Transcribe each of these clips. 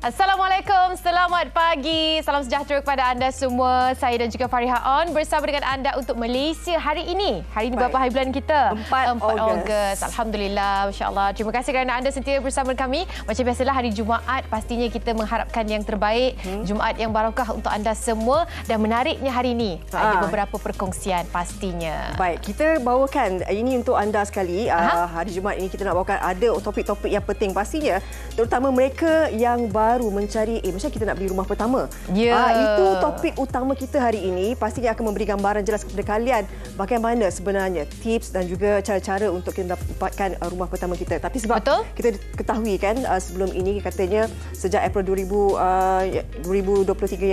Assalamualaikum, selamat pagi. Salam sejahtera kepada anda semua. Saya dan juga Fariha On bersama dengan anda untuk Malaysia hari ini. Hari ini berapa hari bulan kita? 4 Ogos. Alhamdulillah, masya-Allah. Terima kasih kerana anda setia bersama kami. Macam biasalah hari Jumaat pastinya kita mengharapkan yang terbaik. Jumaat yang barakah untuk anda semua, dan menariknya hari ini ada beberapa perkongsian pastinya. Baik, kita bawakan ini untuk anda sekali. Hari Jumaat ini kita nak bawakan ada topik-topik yang penting pastinya, terutama mereka yang baru mencari macam kita nak beli rumah pertama. Itu topik utama kita hari ini. Pastinya akan memberi gambaran jelas kepada kalian bagaimana sebenarnya tips dan juga cara-cara untuk kita dapatkan rumah pertama kita. Tapi sebab kita ketahui kan sebelum ini katanya sejak April 2023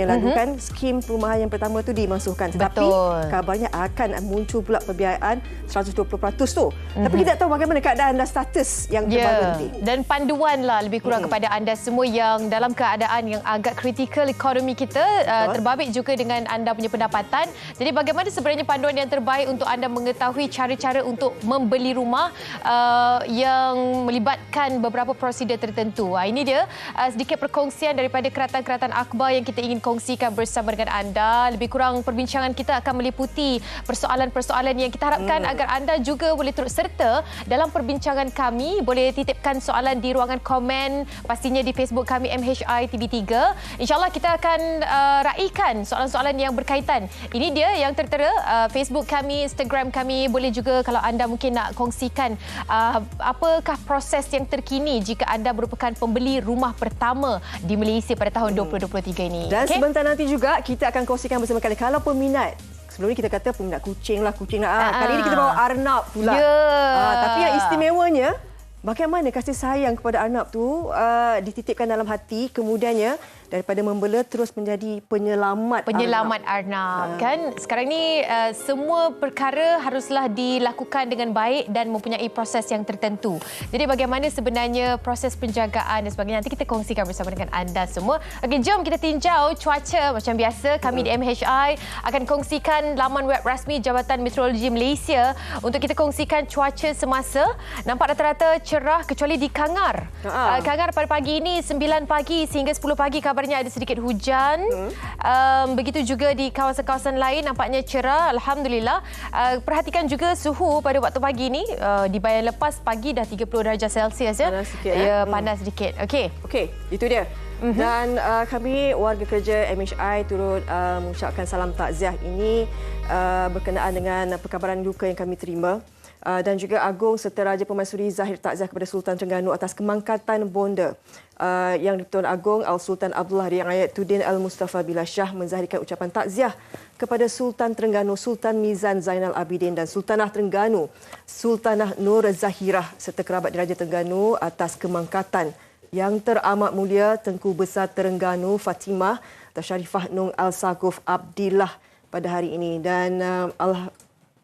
yang lalu kan skim perumahan yang pertama tu dimasukkan. Tetapi kabarnya akan muncul pula pembiayaan 120% tu. Tapi kita tak tahu bagaimana keadaan dan status yang terbaru nanti. Dan panduan lah lebih kurang kepada anda semua yang dalam keadaan yang agak kritikal ekonomi kita, terbabit juga dengan anda punya pendapatan. Jadi bagaimana sebenarnya panduan yang terbaik untuk anda mengetahui cara-cara untuk membeli rumah yang melibatkan beberapa prosedur tertentu. Ini dia sedikit perkongsian daripada keratan-keratan akhbar yang kita ingin kongsikan bersama dengan anda. Lebih kurang perbincangan kita akan meliputi persoalan-persoalan yang kita harapkan agar anda juga boleh turut serta dalam perbincangan kami. Boleh titipkan soalan di ruangan komen, pastinya di Facebook kami MHI TV3. InsyaAllah kita akan raikan soalan-soalan yang berkaitan. Ini dia yang tertera, Facebook kami, Instagram kami. Boleh juga kalau anda mungkin nak kongsikan apakah proses yang terkini jika anda merupakan pembeli rumah pertama di Malaysia pada tahun 2023 ini. Dan sebentar nanti juga kita akan kongsikan bersama kalian. Kalau peminat, sebelum ni kita kata peminat kucing lah. Kali ini kita bawa arnab pula. Tapi yang istimewanya, bagaimana kasih sayang kepada arnab tu dititipkan dalam hati, kemudiannya daripada membela terus menjadi penyelamat arnab. Kan sekarang ni semua perkara haruslah dilakukan dengan baik dan mempunyai proses yang tertentu. Jadi bagaimana sebenarnya proses penjagaan dan sebagainya, nanti kita kongsikan bersama dengan anda semua. Okey, jom kita tinjau cuaca macam biasa. Kami di MHI akan kongsikan laman web rasmi Jabatan Meteorologi Malaysia untuk kita kongsikan cuaca semasa. Nampak rata-rata cerah kecuali di Kangar. Kangar pada pagi ini 9 pagi sehingga 10 pagi kabarnya ada sedikit hujan. Begitu juga di kawasan-kawasan lain nampaknya cerah. Alhamdulillah. Perhatikan juga suhu pada waktu pagi ini. Di bayan lepas pagi dah 30 darjah Celsius ya. Panas sikit. Panas sedikit. Okey, itu dia. Dan kami warga kerja MHI turut mengucapkan salam takziah ini berkenaan dengan perkabaran duka yang kami terima. Dan juga Agong serta Raja Permaisuri zahir takziah kepada Sultan Terengganu atas kemangkatan bonda yang Tuan Agong Al-Sultan Abdullah Riayatuddin Al-Mustafa Billah Shah menzahirkan ucapan takziah kepada Sultan Terengganu Sultan Mizan Zainal Abidin dan Sultanah Terengganu Sultanah Nur Zahirah serta kerabat di Raja Terengganu atas kemangkatan yang teramat mulia Tengku Besar Terengganu Fatimah Tasharifah Nong Al-Saguf Abdillah pada hari ini. Dan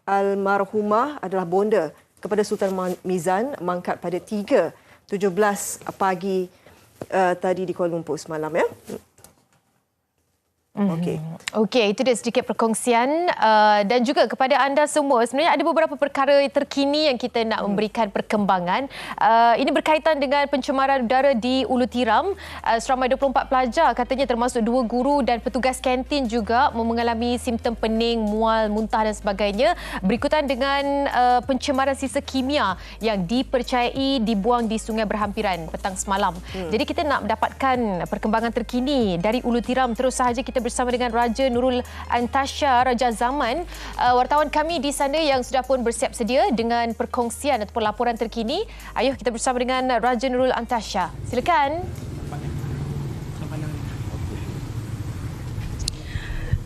almarhumah adalah bonda kepada Sultan Mizan, mangkat pada 3:17 pagi tadi di Kuala Lumpur semalam ya. Okey, itu dia sedikit perkongsian dan juga kepada anda semua. Sebenarnya ada beberapa perkara terkini yang kita nak memberikan perkembangan. Ini berkaitan dengan pencemaran udara di Ulu Tiram. Seramai 24 pelajar katanya termasuk 2 guru dan petugas kantin juga mengalami simptom pening, mual, muntah dan sebagainya berikutan dengan pencemaran sisa kimia yang dipercayai dibuang di sungai berhampiran petang semalam. Jadi kita nak mendapatkan perkembangan terkini dari Ulu Tiram. Terus sahaja kita bersama dengan Raja Nurul Antasya, Raja Zaman, wartawan kami di sana yang sudah pun bersiap sedia dengan perkongsian ataupun laporan terkini. Ayuh kita bersama dengan Raja Nurul Antasya. Silakan.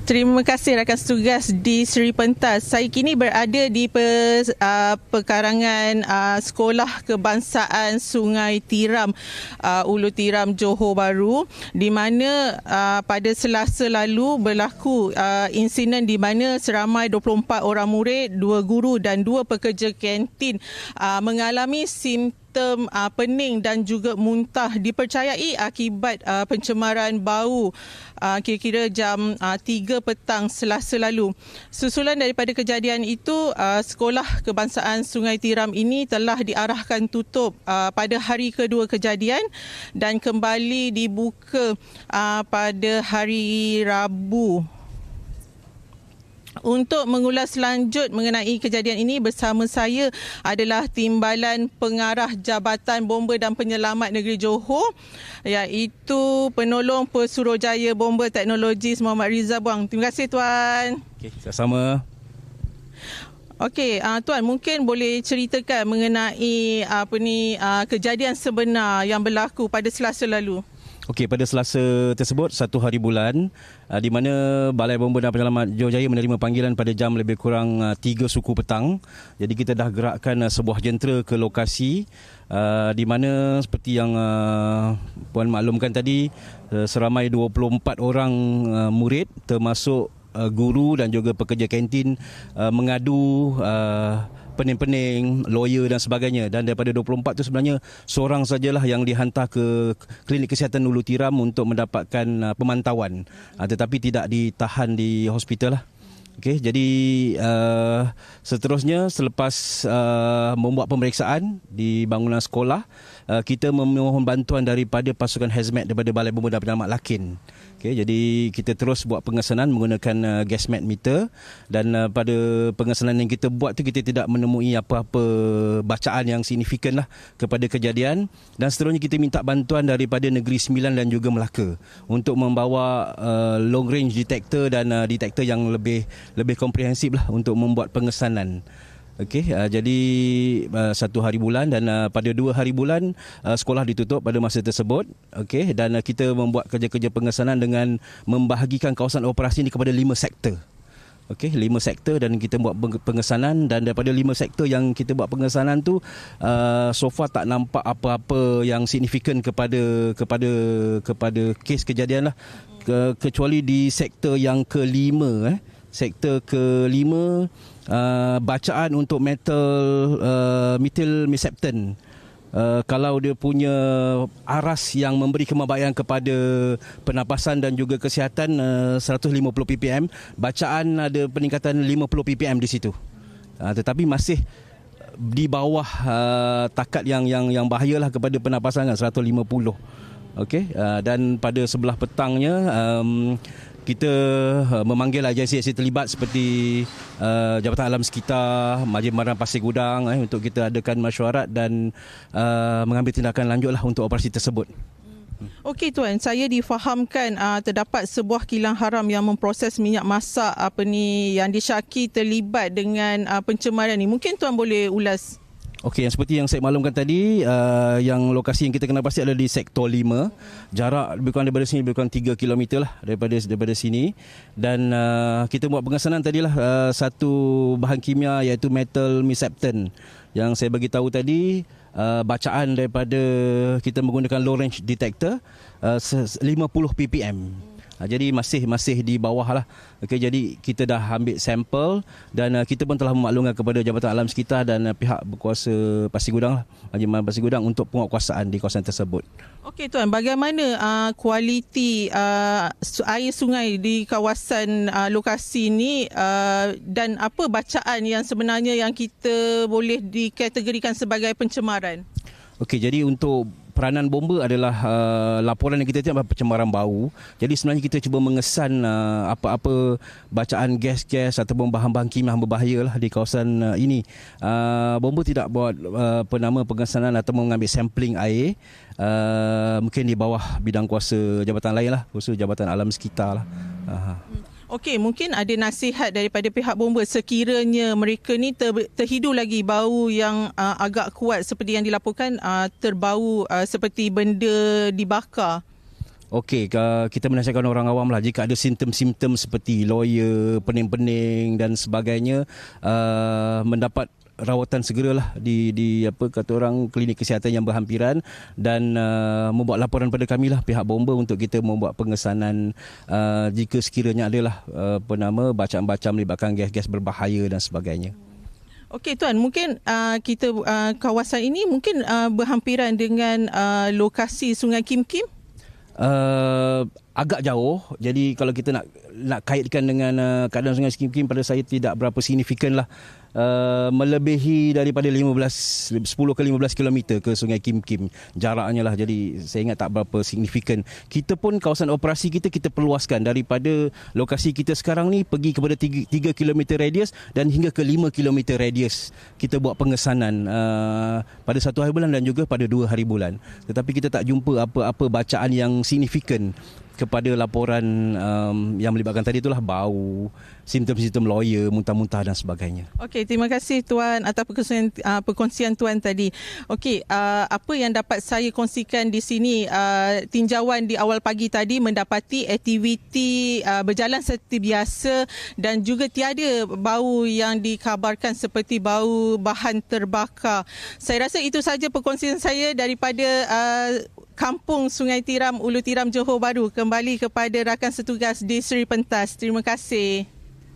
Terima kasih rakan setugas di Seri Pentas. Saya kini berada di pekarangan Sekolah Kebangsaan Sungai Tiram, Ulu Tiram, Johor Bahru, di mana pada Selasa lalu berlaku insiden di mana seramai 24 orang murid, 2 guru dan 2 pekerja kantin mengalami simptom simptom pening dan juga muntah dipercayai akibat pencemaran bau kira-kira jam 3 petang Selasa lalu. Susulan daripada kejadian itu, Sekolah Kebangsaan Sungai Tiram ini telah diarahkan tutup pada hari kedua kejadian dan kembali dibuka pada hari Rabu. Untuk mengulas lanjut mengenai kejadian ini, bersama saya adalah Timbalan Pengarah Jabatan Bomba dan Penyelamat Negeri Johor, iaitu Penolong Pesuruhjaya Bomba Teknologis Muhammad Riza Buang. Terima kasih Tuan. Okey, sama-sama. Okey, Tuan mungkin boleh ceritakan mengenai kejadian sebenar yang berlaku pada Selasa lalu. Okey, pada Selasa tersebut, 1 hari bulan, di mana Balai Bomba dan Penyelamat Johor Jaya menerima panggilan pada jam lebih kurang 3 suku petang. Jadi kita dah gerakkan sebuah jentera ke lokasi, di mana seperti yang Puan maklumkan tadi, seramai 24 orang murid termasuk guru dan juga pekerja kantin mengadu pening-pening, lawyer dan sebagainya. Dan daripada 24 tu sebenarnya seorang sajalah yang dihantar ke klinik kesihatan Ulu Tiram untuk mendapatkan pemantauan, tetapi tidak ditahan di hospital lah. Okey, jadi seterusnya selepas membuat pemeriksaan di bangunan sekolah, kita memohon bantuan daripada pasukan hazmat daripada Balai Bomba dan Penyelamat Lakin. Okay, jadi kita terus buat pengesanan menggunakan gasmat meter, dan pada pengesanan yang kita buat tu kita tidak menemui apa-apa bacaan yang signifikan lah kepada kejadian. Dan seterusnya kita minta bantuan daripada Negeri Sembilan dan juga Melaka untuk membawa long range detector dan detektor yang lebih komprehensif lah untuk membuat pengesanan. Okey, jadi 1 hari bulan dan pada 2 hari bulan sekolah ditutup pada masa tersebut. Okey, dan kita membuat kerja-kerja pengesanan dengan membahagikan kawasan operasi ini kepada 5 sektor. Okey, 5 sektor dan kita buat pengesanan, dan daripada 5 sektor yang kita buat pengesanan tu so far tak nampak apa-apa yang signifikan kepada kes kejadian lah, kecuali di sektor yang kelima. Sektor kelima, bacaan untuk methyl meseptin. Kalau dia punya aras yang memberi kemabaikan kepada pernafasan dan juga kesihatan 150 ppm, bacaan ada peningkatan 50 ppm di situ. Tetapi masih di bawah takat yang bahayalah kepada pernafasan kan, 150. Okey, dan pada sebelah petangnya kita memanggil agensi-agensi terlibat seperti Jabatan Alam Sekitar, Majlis Maran Pasir Gudang untuk kita adakan mesyuarat dan mengambil tindakan lanjutlah untuk operasi tersebut. Okey Tuan, saya difahamkan terdapat sebuah kilang haram yang memproses minyak masak yang disyaki terlibat dengan pencemaran ini. Mungkin Tuan boleh ulas. Okey, seperti yang saya maklumkan tadi, yang lokasi yang kita kenal pasti adalah di sektor 5. Jarak lebih kurang daripada sini lebih kurang 3 km lah daripada sini. Dan kita buat pengesanan tadilah satu bahan kimia iaitu methyl meseptin. Yang saya bagi tahu tadi, bacaan daripada kita menggunakan low range detector 50 ppm. Jadi masih di bawah lah. Okey, jadi kita dah ambil sampel dan kita pun telah memaklumkan kepada Jabatan Alam Sekitar dan pihak berkuasa Pasir Gudang lah, Majlis Maran Pasir Gudang untuk penguatkuasaan di kawasan tersebut. Okey Tuan, bagaimana kualiti air sungai di kawasan lokasi ini dan apa bacaan yang sebenarnya yang kita boleh dikategorikan sebagai pencemaran? Okey, jadi untuk peranan bomba adalah laporan yang kita terima pencemaran bau. Jadi sebenarnya kita cuba mengesan apa-apa bacaan gas-gas ataupun bahan-bahan kimia yang berbahaya lah di kawasan ini. Bomba tidak buat pengesanan atau mengambil sampling air. Mungkin di bawah bidang kuasa jabatan lain lah, khusus Jabatan Alam Sekitar lah. Okey, mungkin ada nasihat daripada pihak bomba sekiranya mereka ni terhidu lagi bau yang agak kuat seperti yang dilaporkan, terbau seperti benda dibakar. Okey, kita menasihatkan orang awam lah, jika ada simptom-simptom seperti loya, pening-pening dan sebagainya, mendapat rawatan segeralah di klinik kesihatan yang berhampiran dan membuat laporan pada kami lah pihak bomba untuk kita membuat pengesanan jika sekiranya adalah bacaan-bacaan melibatkan gas-gas berbahaya dan sebagainya. Okey Tuan, mungkin kita kawasan ini mungkin berhampiran dengan lokasi Sungai Kim Kim? Agak jauh. Jadi kalau kita nak kaitkan dengan keadaan Sungai Kim Kim, pada saya tidak berapa signifikan lah. Melebihi daripada 10 ke 15 km ke Sungai Kim Kim jaraknya lah. Jadi saya ingat tak berapa signifikan. Kita pun kawasan operasi kita perluaskan daripada lokasi kita sekarang ni pergi kepada 3 km radius dan hingga ke 5 km radius. Kita buat pengesanan pada 1 hari bulan dan juga pada 2 hari bulan. Tetapi kita tak jumpa apa-apa bacaan yang signifikan kepada laporan yang melibatkan tadi itulah bau, simptom-simptom lawyer, muntah-muntah dan sebagainya. Okey, terima kasih Tuan atas perkongsian Tuan tadi. Okey, apa yang dapat saya kongsikan di sini, tinjauan di awal pagi tadi mendapati aktiviti berjalan seperti biasa dan juga tiada bau yang dikabarkan seperti bau bahan terbakar. Saya rasa itu saja perkongsian saya daripada Kampung Sungai Tiram, Ulu Tiram, Johor Bahru. Kembali kepada rakan setugas di Seri Pentas. Terima kasih.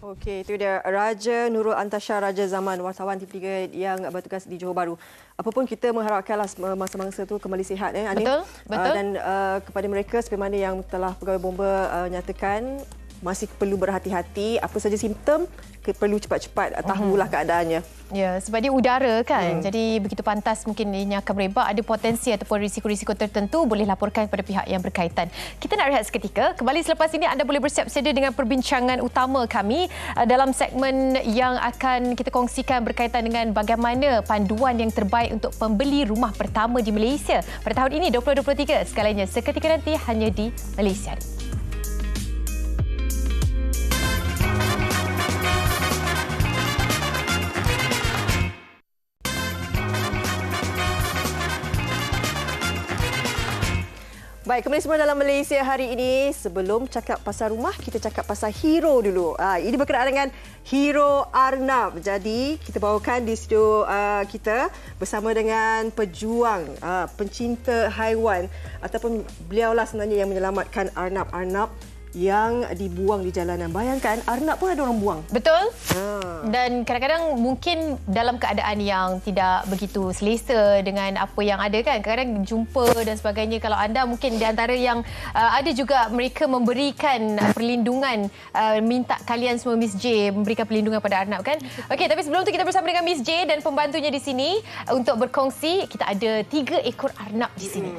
Okey, itu dia Raja Nurul Antasha, Raja Zaman, wartawan TV3 yang bertugas di Johor Bahru. Apapun kita mengharapkanlah mangsa-mangsa itu kembali sihat. Ani. Betul. Dan kepada mereka seperti mana yang telah pegawai bomba nyatakan, masih perlu berhati-hati. Apa saja simptom, perlu cepat-cepat tahulah keadaannya. Ya, sebab dia udara kan. Jadi begitu pantas mungkin ianya akan merebak, ada potensi ataupun risiko-risiko tertentu, boleh laporkan kepada pihak yang berkaitan. Kita nak rehat seketika. Kembali selepas ini anda boleh bersiap sedia dengan perbincangan utama kami dalam segmen yang akan kita kongsikan berkaitan dengan bagaimana panduan yang terbaik untuk pembeli rumah pertama di Malaysia pada tahun ini 2023. Segalanya seketika nanti hanya di Malaysia. Baik, kembali semua dalam Malaysia hari ini. Sebelum cakap pasal rumah, kita cakap pasal hero dulu. Ini berkenaan dengan Hero Arnab. Jadi, kita bawakan di studio kita bersama dengan pejuang, pencinta haiwan ataupun beliaulah sebenarnya yang menyelamatkan Arnab yang dibuang di jalanan. Bayangkan, Arnab pun ada orang buang. Betul. Dan kadang-kadang mungkin dalam keadaan yang tidak begitu selesa dengan apa yang ada kan. Kadang-kadang jumpa dan sebagainya. Kalau anda mungkin di antara yang ada juga mereka memberikan perlindungan, minta kalian semua Miss J memberikan perlindungan pada Arnab kan. Okey, tapi sebelum tu kita bersama dengan Miss J dan pembantunya di sini untuk berkongsi. Kita ada 3 ekor Arnab di sini.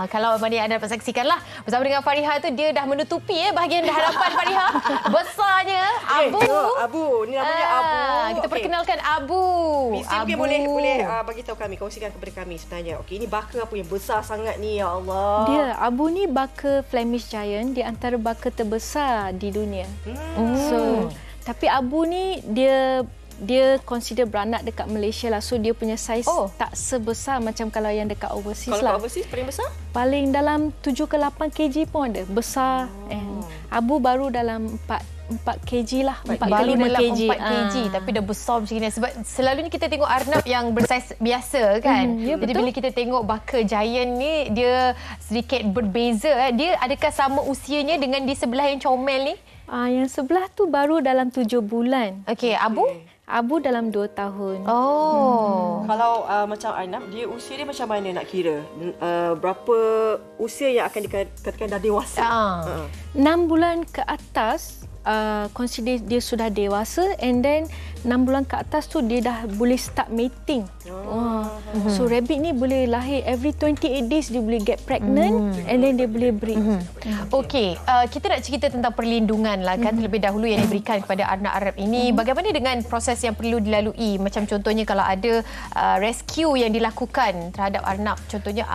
Kalau mana anda dapat saksikanlah bersama dengan Fariha tu, dia dah menutupi bahagian hadapan Fariha. Besarnya Abu. Abu, ni namanya Abu. Kita perkenalkan Abu. Mungkin boleh bagi tahu kami, kongsikan kepada kami sebenarnya. Okey, ini baka apa yang besar sangat ni, ya Allah. Dia Abu ni baka Flemish Giant, di antara baka terbesar di dunia. So, tapi Abu ni dia consider beranak dekat Malaysia lah. So dia punya saiz tak sebesar macam kalau yang dekat overseas lah. Kalau dekat overseas paling besar? Paling dalam 7 ke 8 kg pun ada. Besar. Abu baru dalam 4 kg lah. 4 ke 5 kg. 4 kg tapi dah besar macam ni. Sebab selalunya kita tengok Arnab yang bersaiz biasa kan. Jadi betul. Bila kita tengok baka giant ni, dia sedikit berbeza. Dia adakah sama usianya dengan di sebelah yang comel ni? Yang sebelah tu baru dalam 7 bulan. Okey, Abu? Abu dalam 2 tahun. Kalau macam Arnab, dia usia dia macam mana nak kira? Berapa usia yang akan dikatakan dah dewasa? 6 bulan ke atas, consider dia sudah dewasa, and then 6 bulan ke atas tu dia dah boleh start mating. So rabbit ni boleh lahir every 28 days, dia boleh get pregnant and then dia boleh breed. Okey, kita nak cerita tentang perlindungan lah kan terlebih dahulu yang diberikan kepada Arnab ini. Bagaimana dengan proses yang perlu dilalui? Macam contohnya kalau ada rescue yang dilakukan terhadap Arnab, contohnya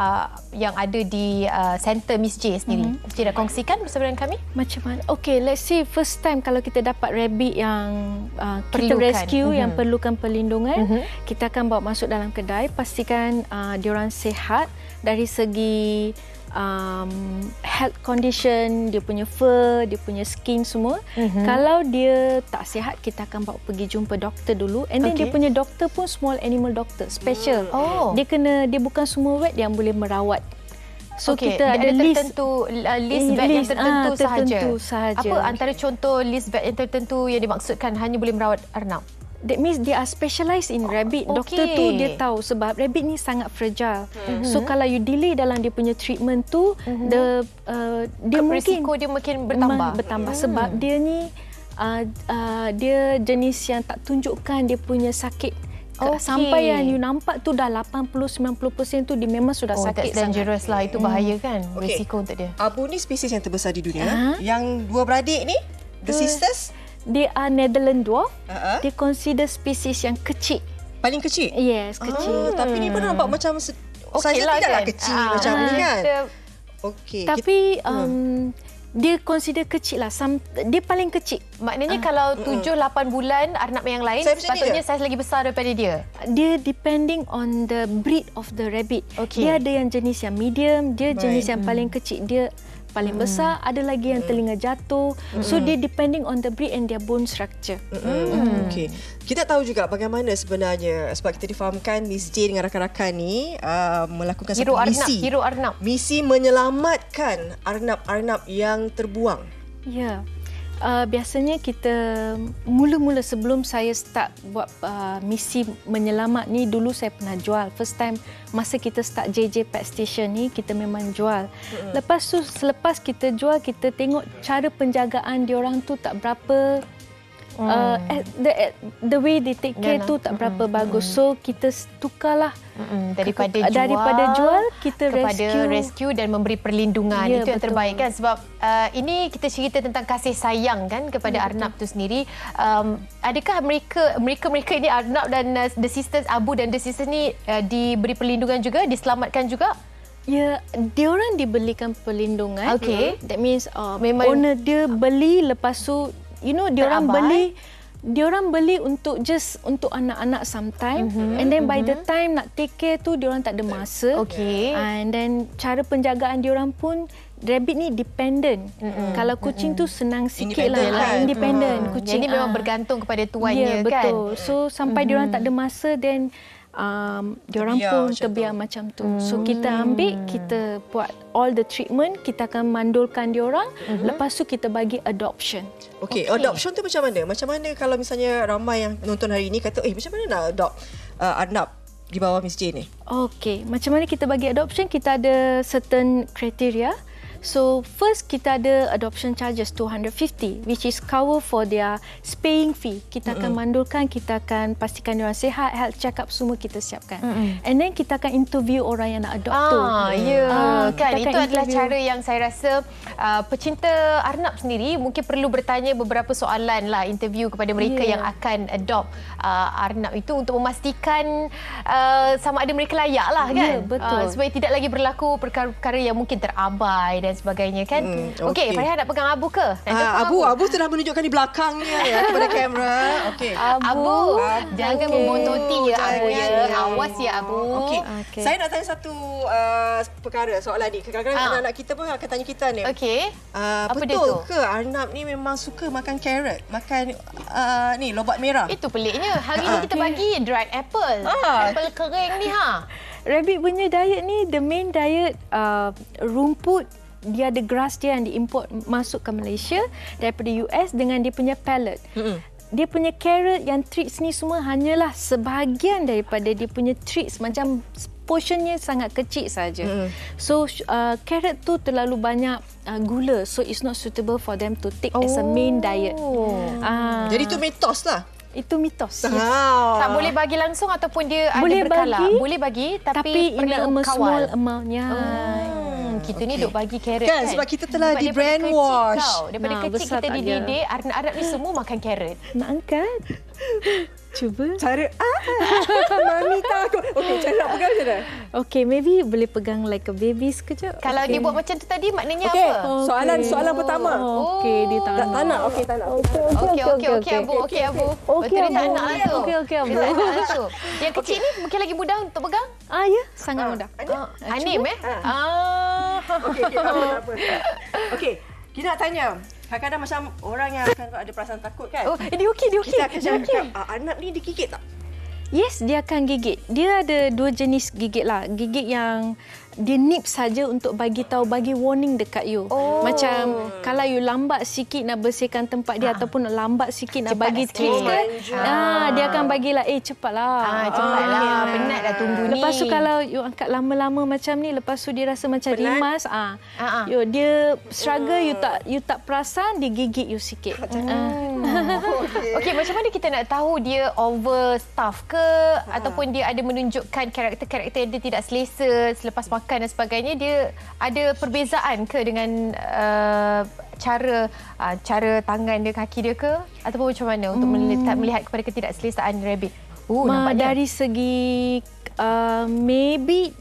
yang ada di center Miss J sendiri. Cik nak kongsikan bersama dengan kami? Macam mana? Okey, let's say first time kalau kita dapat rabbit yang kita rescue, yang perlukan perlindungan, kita akan bawa masuk dalam kedai, pastikan diorang sihat dari segi health condition, dia punya fur, dia punya skin semua. Kalau dia tak sihat, kita akan bawa pergi jumpa doktor dulu, and then dia punya doktor pun small animal doctor special. Dia bukan semua vet yang boleh merawat. So kita ada list tertentu, list vet yang tertentu sahaja. Apa antara contoh list vet yang tertentu yang dimaksudkan hanya boleh merawat Arnab? That means they are specialised in rabbit. Doktor tu dia tahu sebab rabbit ni sangat fragile. So kalau you delay dalam dia punya treatment tu, dia risiko dia makin bertambah. Sebab dia ni dia jenis yang tak tunjukkan dia punya sakit. Sampai yang you nampak tu dah 80-90% tu dia memang sudah sakit sangat. Dangerous lah, itu bahaya kan, risiko untuk dia. Abu ni spesies yang terbesar di dunia. Yang dua beradik ni, the sisters, dia are Netherland dwarf. Dia consider spesies yang kecil. Paling kecil? Yes, kecil. Tapi ni pun nampak macam saja lah tidaklah kan? kecil macam ni kan. Okey. Tapi dia consider kecil lah. Dia paling kecil. Maknanya kalau 7-8 bulan Arnab yang lain, sepatutnya saiz lagi besar daripada dia. Dia depending on the breed of the rabbit. Dia ada yang jenis yang medium, dia jenis yang paling kecil, dia paling besar, ada lagi yang telinga jatuh. So dia depending on the breed and their bone structure. Okey. Kita tahu juga bagaimana sebenarnya, sebab kita difahamkan Miss J dengan rakan-rakan ni melakukan satu misi. Hero Arnab. Misi menyelamatkan arnab-arnab yang terbuang. Ya. Biasanya kita mula-mula sebelum saya start buat misi menyelamat ni, dulu saya pernah jual. First time masa kita start JJ Pet Station ni, kita memang jual. Lepas tu, selepas kita jual, kita tengok cara penjagaan diorang tu tak berapa the way they take care tu tak berapa bagus. So kita tukarlah daripada jual kita kepada rescue dan memberi perlindungan. Itu yang terbaik kan, sebab ini kita cerita tentang kasih sayang kan kepada arnab tu sendiri. Adakah mereka ini Arnab dan the sisters, Abu dan the sisters ni diberi perlindungan juga, diselamatkan juga? Ya, diorang dibelikan perlindungan. That means memang owner dia beli, lepas tu diorang beli untuk just untuk anak-anak sometime, and then by the time nak take care tu diorang tak ada masa. And then cara penjagaan diorang pun, rabbit ni dependent. Kalau kucing tu senang sikit lah, independent. Kucing jadi memang bergantung kepada tuannya kan. Betul. So sampai diorang tak ada masa, then diorang pun terbiar macam tu. So kita ambil, kita buat all the treatment, kita akan mandulkan diorang, lepas tu kita bagi adoption. Okey, adoption tu macam mana? Macam mana kalau misalnya ramai yang menonton hari ini kata, macam mana nak adopt arnab di bawah Miss J ni? Okey, macam mana kita bagi adoption? Kita ada certain criteria. So first kita ada adoption charges $250, which is cover for their spaying fee. Kita akan mandulkan, kita akan pastikan diorang sihat, health check up semua kita siapkan. And then kita akan interview orang yang nak adopt tu. Kan itu adalah cara yang saya rasa pecinta arnab sendiri mungkin perlu bertanya beberapa soalan lah, interview kepada mereka yang akan adopt arnab itu untuk memastikan sama ada mereka layak lah kan. Betul. Supaya tidak lagi berlaku perkara-perkara yang mungkin terabai dan sebagainya kan. Okey, Fariha nak pegang Abu ke? Abu telah menunjukkan di belakangnya kepada kamera. Okey. Abu, jangan membontot Abu ya. Awas ya Abu. Okey. Saya nak tanya satu perkara, soalan ni. Kadang-kadang anak-anak kita pun akan tanya kita ni. Okey. Betul ke arnab ni memang suka makan carrot, makan ni lobak merah? Itu peliknya. Hari ni kita bagi dried apple. Apple kering ni Rabbit punya diet ni, the main diet rumput. Dia ada grass dia yang diimport masuk ke Malaysia daripada US dengan dia punya pellet. Dia punya carrot yang treats ni semua hanyalah sebahagian daripada dia punya treats, macam portionnya sangat kecil saja. So carrot tu terlalu banyak gula, so it's not suitable for them to take as a main diet. Jadi tu mitos lah. Itu mitos. Tak boleh bagi langsung ataupun dia boleh ada berkala? Bagi, boleh bagi tapi perlu kawal. Small amount-nya. Kita ni duk bagi carrot kan? Sebab kita telah di brainwash. Daripada kecil kita dididik arnab ni semua makan carrot. Nak angkat? Cuba. Cara Mami takut. Okey, cara nak pegang macam mana? Okey, maybe boleh pegang like a baby sekejap. Kalau dia buat macam tu tadi maknanya apa? Soalan pertama. Okey, dia tak nak. Okey, tak nak. Okey Abu. Betul dia tak nak lah tu. Okey Abu. Dia tak nak lah tu. Yang kecil ni mungkin lagi mudah untuk pegang? Ya, sangat mudah. Hanim Okey, tak apa. Okey, kita nak tanya. Kadang-kadang macam orang yang akan ada perasaan takut kan? Dia okey. Kita akan cakap, arnab ni digigit tak? Yes, dia akan gigit. Dia ada dua jenis gigit lah. Gigit yang dia nip saja untuk bagi warning dekat you. Macam kalau you lambat sikit nak bersihkan tempat dia ataupun lambat sikit nak bagi tips kan, dia akan bagilah cepatlah. Cepatlah, penat dah tunggu ni. Lepas tu kalau you angkat lama-lama macam ni, lepas tu dia rasa macam rimas, dia struggle, you tak perasan, dia gigit you sikit. Okey, macam mana kita nak tahu dia overstaff ke ataupun dia ada menunjukkan karakter-karakter yang dia tidak selesa selepas makan dan sebagainya? Dia ada perbezaan ke dengan cara tangan dia, kaki dia ke, ataupun macam mana untuk melihat kepada ketidakselesaan rabbit? Dari segi maybe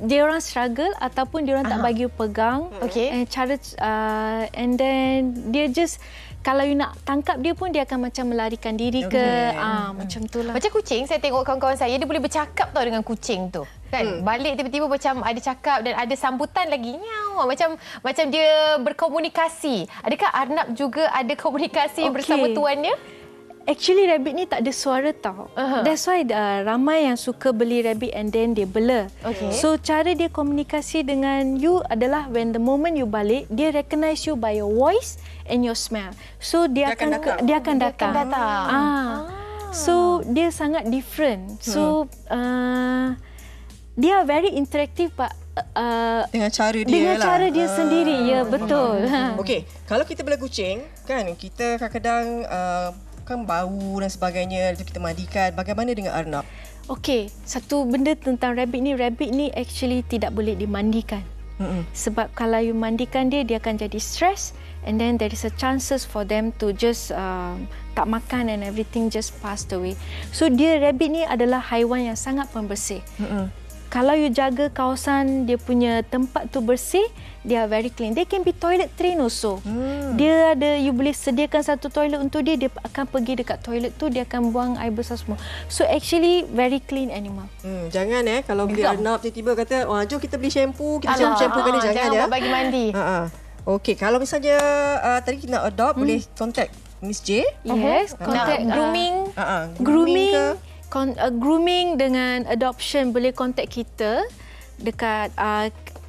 dia orang struggle ataupun dia orang tak bagi you pegang. And then dia just, kalau you nak tangkap dia pun dia akan macam melarikan diri ke. Macam itulah. Macam kucing, saya tengok kawan-kawan saya, dia boleh bercakap tau dengan kucing tu. Kan? Balik tiba-tiba macam ada cakap dan ada sambutan lagi. Nyau. Macam dia berkomunikasi. Adakah Arnab juga ada komunikasi bersama tuannya? Actually rabbit ni tak ada suara tau. That's why ramai yang suka beli rabbit and then dia blur. So cara dia komunikasi dengan you adalah when the moment you balik, dia recognize you by your voice and your smell. So dia akan datang. So dia sangat different. So dia very interactive dengan cara dia dengan cara dia sendiri. Ya, betul. Okey, kalau kita bela kucing kan, kita kadang-kadang kan bau dan sebagainya, kita mandikan. Bagaimana dengan Arnab? Okey, satu benda tentang rabbit ni actually tidak boleh dimandikan. Sebab kalau you mandikan dia akan jadi stress, and then there is a chances for them to just tak makan and everything just passed away. So rabbit ni adalah haiwan yang sangat pembersih. Kalau you jaga kawasan dia punya tempat tu bersih, dia very clean. They can be toilet trained also. Dia ada, you boleh sediakan satu toilet untuk dia, dia akan pergi dekat toilet tu, dia akan buang air besar semua. So actually very clean animal. Jangan kalau beli Arnab tiba-tiba kata, jom kita beli shampoo, kita shampoo-kan dia, jangan buat bagi mandi. Okey, kalau misalnya tadi kita nak adopt, boleh contact Miss J. Yes, contact grooming. Grooming dengan adoption boleh contact kita dekat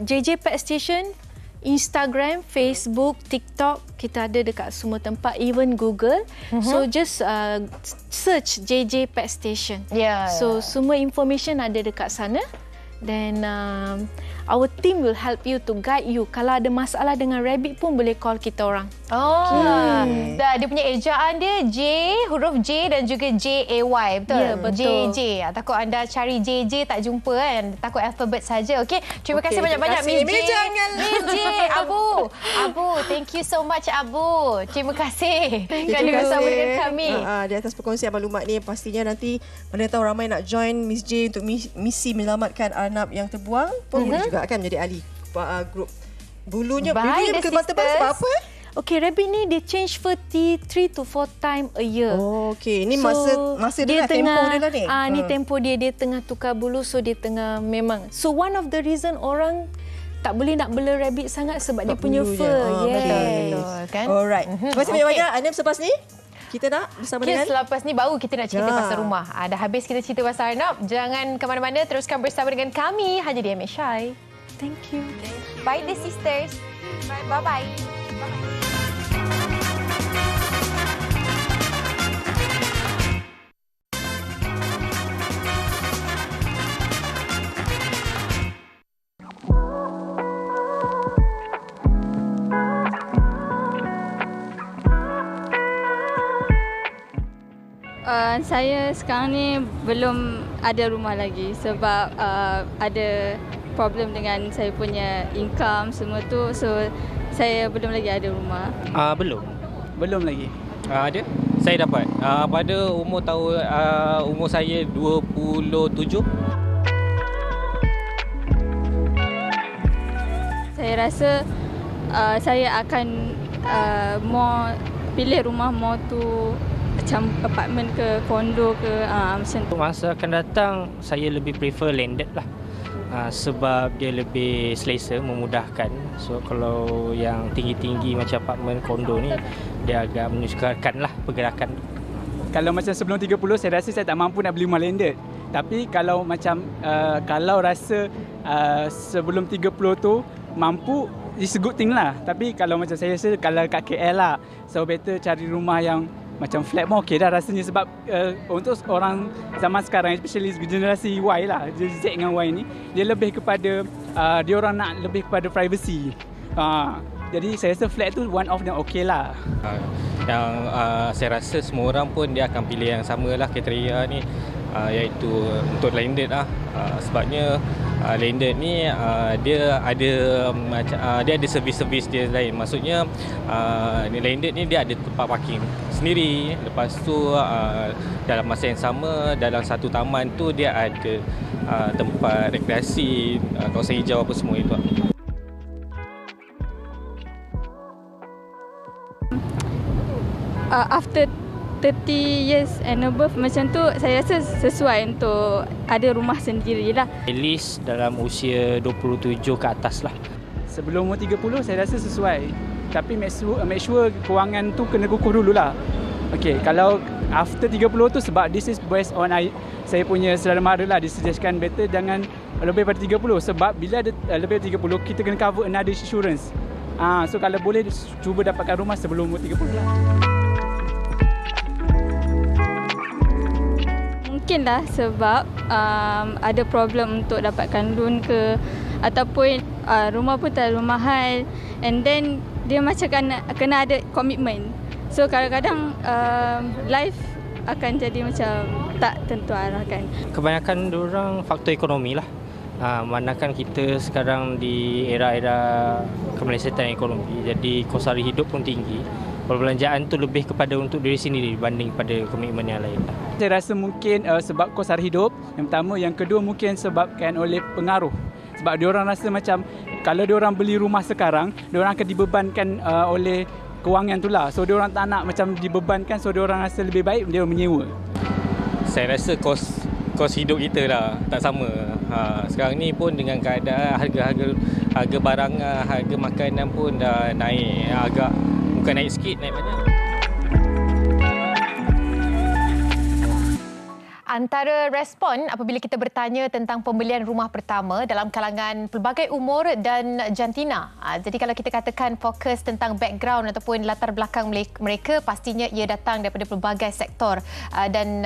JJ Pet Station, Instagram, Facebook, TikTok. Kita ada dekat semua tempat, even Google. So just search JJ Pet Station. So semua information ada dekat sana. Then our team will help you to guide you. Kalau ada masalah dengan rabbit pun boleh call kita orang. Dia punya ejaan dia huruf J dan juga JAY, betul? Ya, betul. JJ. Takut anda cari JJ tak jumpa kan? Takut alfabet saja. Okey, terima kasih banyak-banyak Miss J. Miss J, Abu, thank you so much Abu. Terima kasih kerana bersama dengan kami. Di atas perkongsian maklumat ni, pastinya nanti mana tahu ramai nak join Miss J untuk misi menyelamatkan Arnab yang terbuang pun boleh juga kan menjadi ahli grup. Bulunya bertebal sebab apa? Okey, rabbit ni dia change fur 3 to 4 time a year. Okey, ini masa dia tempoh dia lah ni. Ni tempoh dia tengah tukar bulu, so dia tengah memang. So one of the reason orang tak boleh nak bela rabbit sangat sebab dia punya fur. Betul kan? Alright. Terima kasih banyak-banyak. Anam, selepas ni kita nak bersama dengan selepas ni baru kita nak cerita pasal rumah. Dah habis kita cerita pasal Arnab. Jangan ke mana-mana, teruskan bersama dengan kami hanya di MHI. Thank you. Bye the sisters. Bye-bye. Saya sekarang ni belum ada rumah lagi sebab ada problem dengan saya punya income semua tu, so saya belum lagi ada rumah. Belum lagi. Ada. Saya dapat pada umur saya 27. Saya rasa saya akan more pilih rumah more tu macam apartment ke kondo ke macam tu. Masa akan datang saya lebih prefer landed lah. Sebab dia lebih selesa, memudahkan. So kalau yang tinggi-tinggi macam apartmen kondo ni, dia agak menyusahkan lah pergerakan. Kalau macam sebelum 30, saya rasa saya tak mampu nak beli rumah landed. Tapi kalau macam kalau rasa sebelum 30 tu mampu, it's a good thing lah. Tapi kalau macam saya rasa kalau kat KL lah, so better cari rumah yang macam flat pun okey dah rasanya. Sebab untuk orang zaman sekarang, especially generasi Y lah, Z dengan Y ni, dia lebih kepada dia orang nak lebih kepada privacy. Jadi saya rasa flat tu one of them okey lah. Yang saya rasa semua orang pun dia akan pilih yang sama lah kriteria ni, iaitu untuk landed lah. Sebabnya landed ni dia ada macam dia ada servis-servis dia lain. Maksudnya ni landed ni dia ada tempat parking sendiri. Lepas tu dalam masa yang sama dalam satu taman tu dia ada tempat rekreasi, kawasan hijau apa semua itu. After 30 years and above macam tu, saya rasa sesuai untuk ada rumah sendirilah. At least dalam usia 27 ke atas lah. Sebelum umur 30 saya rasa sesuai. Tapi make sure kewangan tu kena kukuh dululah. Okey, kalau after 30 tu, sebab this is based on saya punya saudara mara lah, disuggestkan better jangan lebih pada 30. Sebab bila ada lebih pada 30, kita kena cover another insurance. So kalau boleh cuba dapatkan rumah sebelum umur 30 lah. Mungkinlah sebab ada problem untuk dapatkan loan ke, ataupun rumah pun terlalu mahal, and then dia macam kena ada komitmen. So kadang-kadang life akan jadi macam tak tentu arah kan. Kebanyakan diorang faktor ekonomi lah. Manakan kita sekarang di era-era kemelesetan ekonomi, jadi kos hari hidup pun tinggi. Perbelanjaan tu lebih kepada untuk diri sendiri dibanding pada komitmen yang lain. Saya rasa mungkin sebab kos hari hidup yang pertama, yang kedua mungkin sebabkan oleh pengaruh. Sebab diorang rasa macam kalau diorang beli rumah sekarang, diorang akan dibebankan oleh kewangan tu lah. So diorang tak nak macam dibebankan, so diorang rasa lebih baik dia menyewa. Saya rasa kos hidup kita lah tak sama. Sekarang ni pun dengan keadaan harga barang, harga makanan pun dah naik agak, bukan naik sikit, naik banyak. Antara respon apabila kita bertanya tentang pembelian rumah pertama dalam kalangan pelbagai umur dan jantina. Jadi kalau kita katakan fokus tentang background ataupun latar belakang mereka, pastinya ia datang daripada pelbagai sektor dan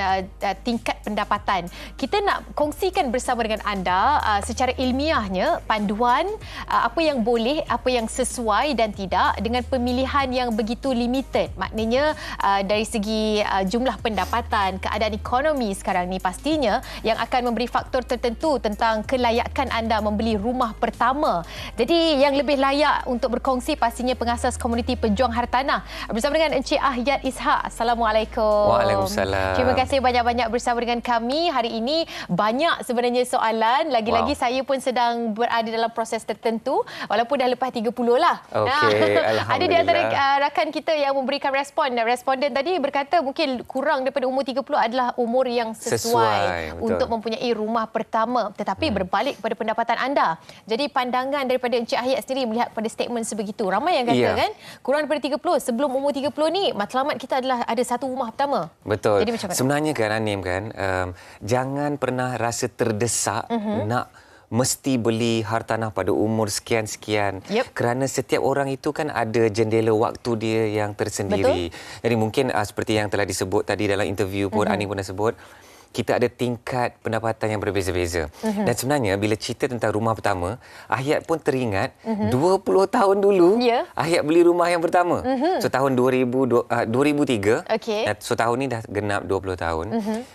tingkat pendapatan. Kita nak kongsikan bersama dengan anda secara ilmiahnya panduan apa yang boleh, apa yang sesuai dan tidak dengan pemilihan yang begitu limited. Maknanya dari segi jumlah pendapatan, keadaan ekonomi sekarang ni pastinya yang akan memberi faktor tertentu tentang kelayakan anda membeli rumah pertama. Jadi yang lebih layak untuk berkongsi pastinya pengasas komuniti Pejuang Hartanah bersama dengan Encik Ahyat Ishak. Assalamualaikum. Waalaikumsalam. Terima kasih banyak-banyak bersama dengan kami hari ini. Banyak sebenarnya soalan. Lagi-lagi saya pun sedang berada dalam proses tertentu walaupun dah lepas 30 lah. Okey, alhamdulillah. Ada di antara rakan kita yang memberikan respon. Responden tadi berkata mungkin kurang daripada umur 30 adalah umur yang sesuai untuk mempunyai rumah pertama. Tetapi berbalik kepada pendapatan anda. Jadi pandangan daripada Encik Ahyat sendiri melihat pada statement sebegitu. Ramai yang kata kan, kurang daripada 30, sebelum umur 30 ni matlamat kita adalah ada satu rumah pertama. Betul. Jadi macam mana? Sebenarnya kan Anim kan, jangan pernah rasa terdesak nak mesti beli hartanah pada umur sekian-sekian. Kerana setiap orang itu kan ada jendela waktu dia yang tersendiri. Betul. Jadi mungkin seperti yang telah disebut tadi dalam interview pun, Anim pun dah sebut, kita ada tingkat pendapatan yang berbeza-beza. Dan sebenarnya bila cerita tentang rumah pertama, Ahyat pun teringat 20 tahun dulu Ahyat beli rumah yang pertama. So tahun 2003. So tahun ni dah genap 20 tahun.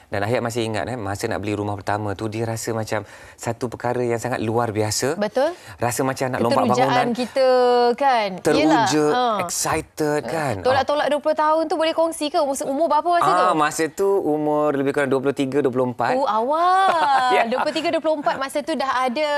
Dan Ahyat masih ingat masa nak beli rumah pertama tu, dia rasa macam satu perkara yang sangat luar biasa. Betul. Rasa macam nak lompat bangunan. Kita kan. Teruja, excited kan. Tolak-tolak 20 tahun tu boleh kongsi ke? Umur berapa masa tu? Masa tu umur lebih kurang 23-24. Awal. 23-24 masa tu dah ada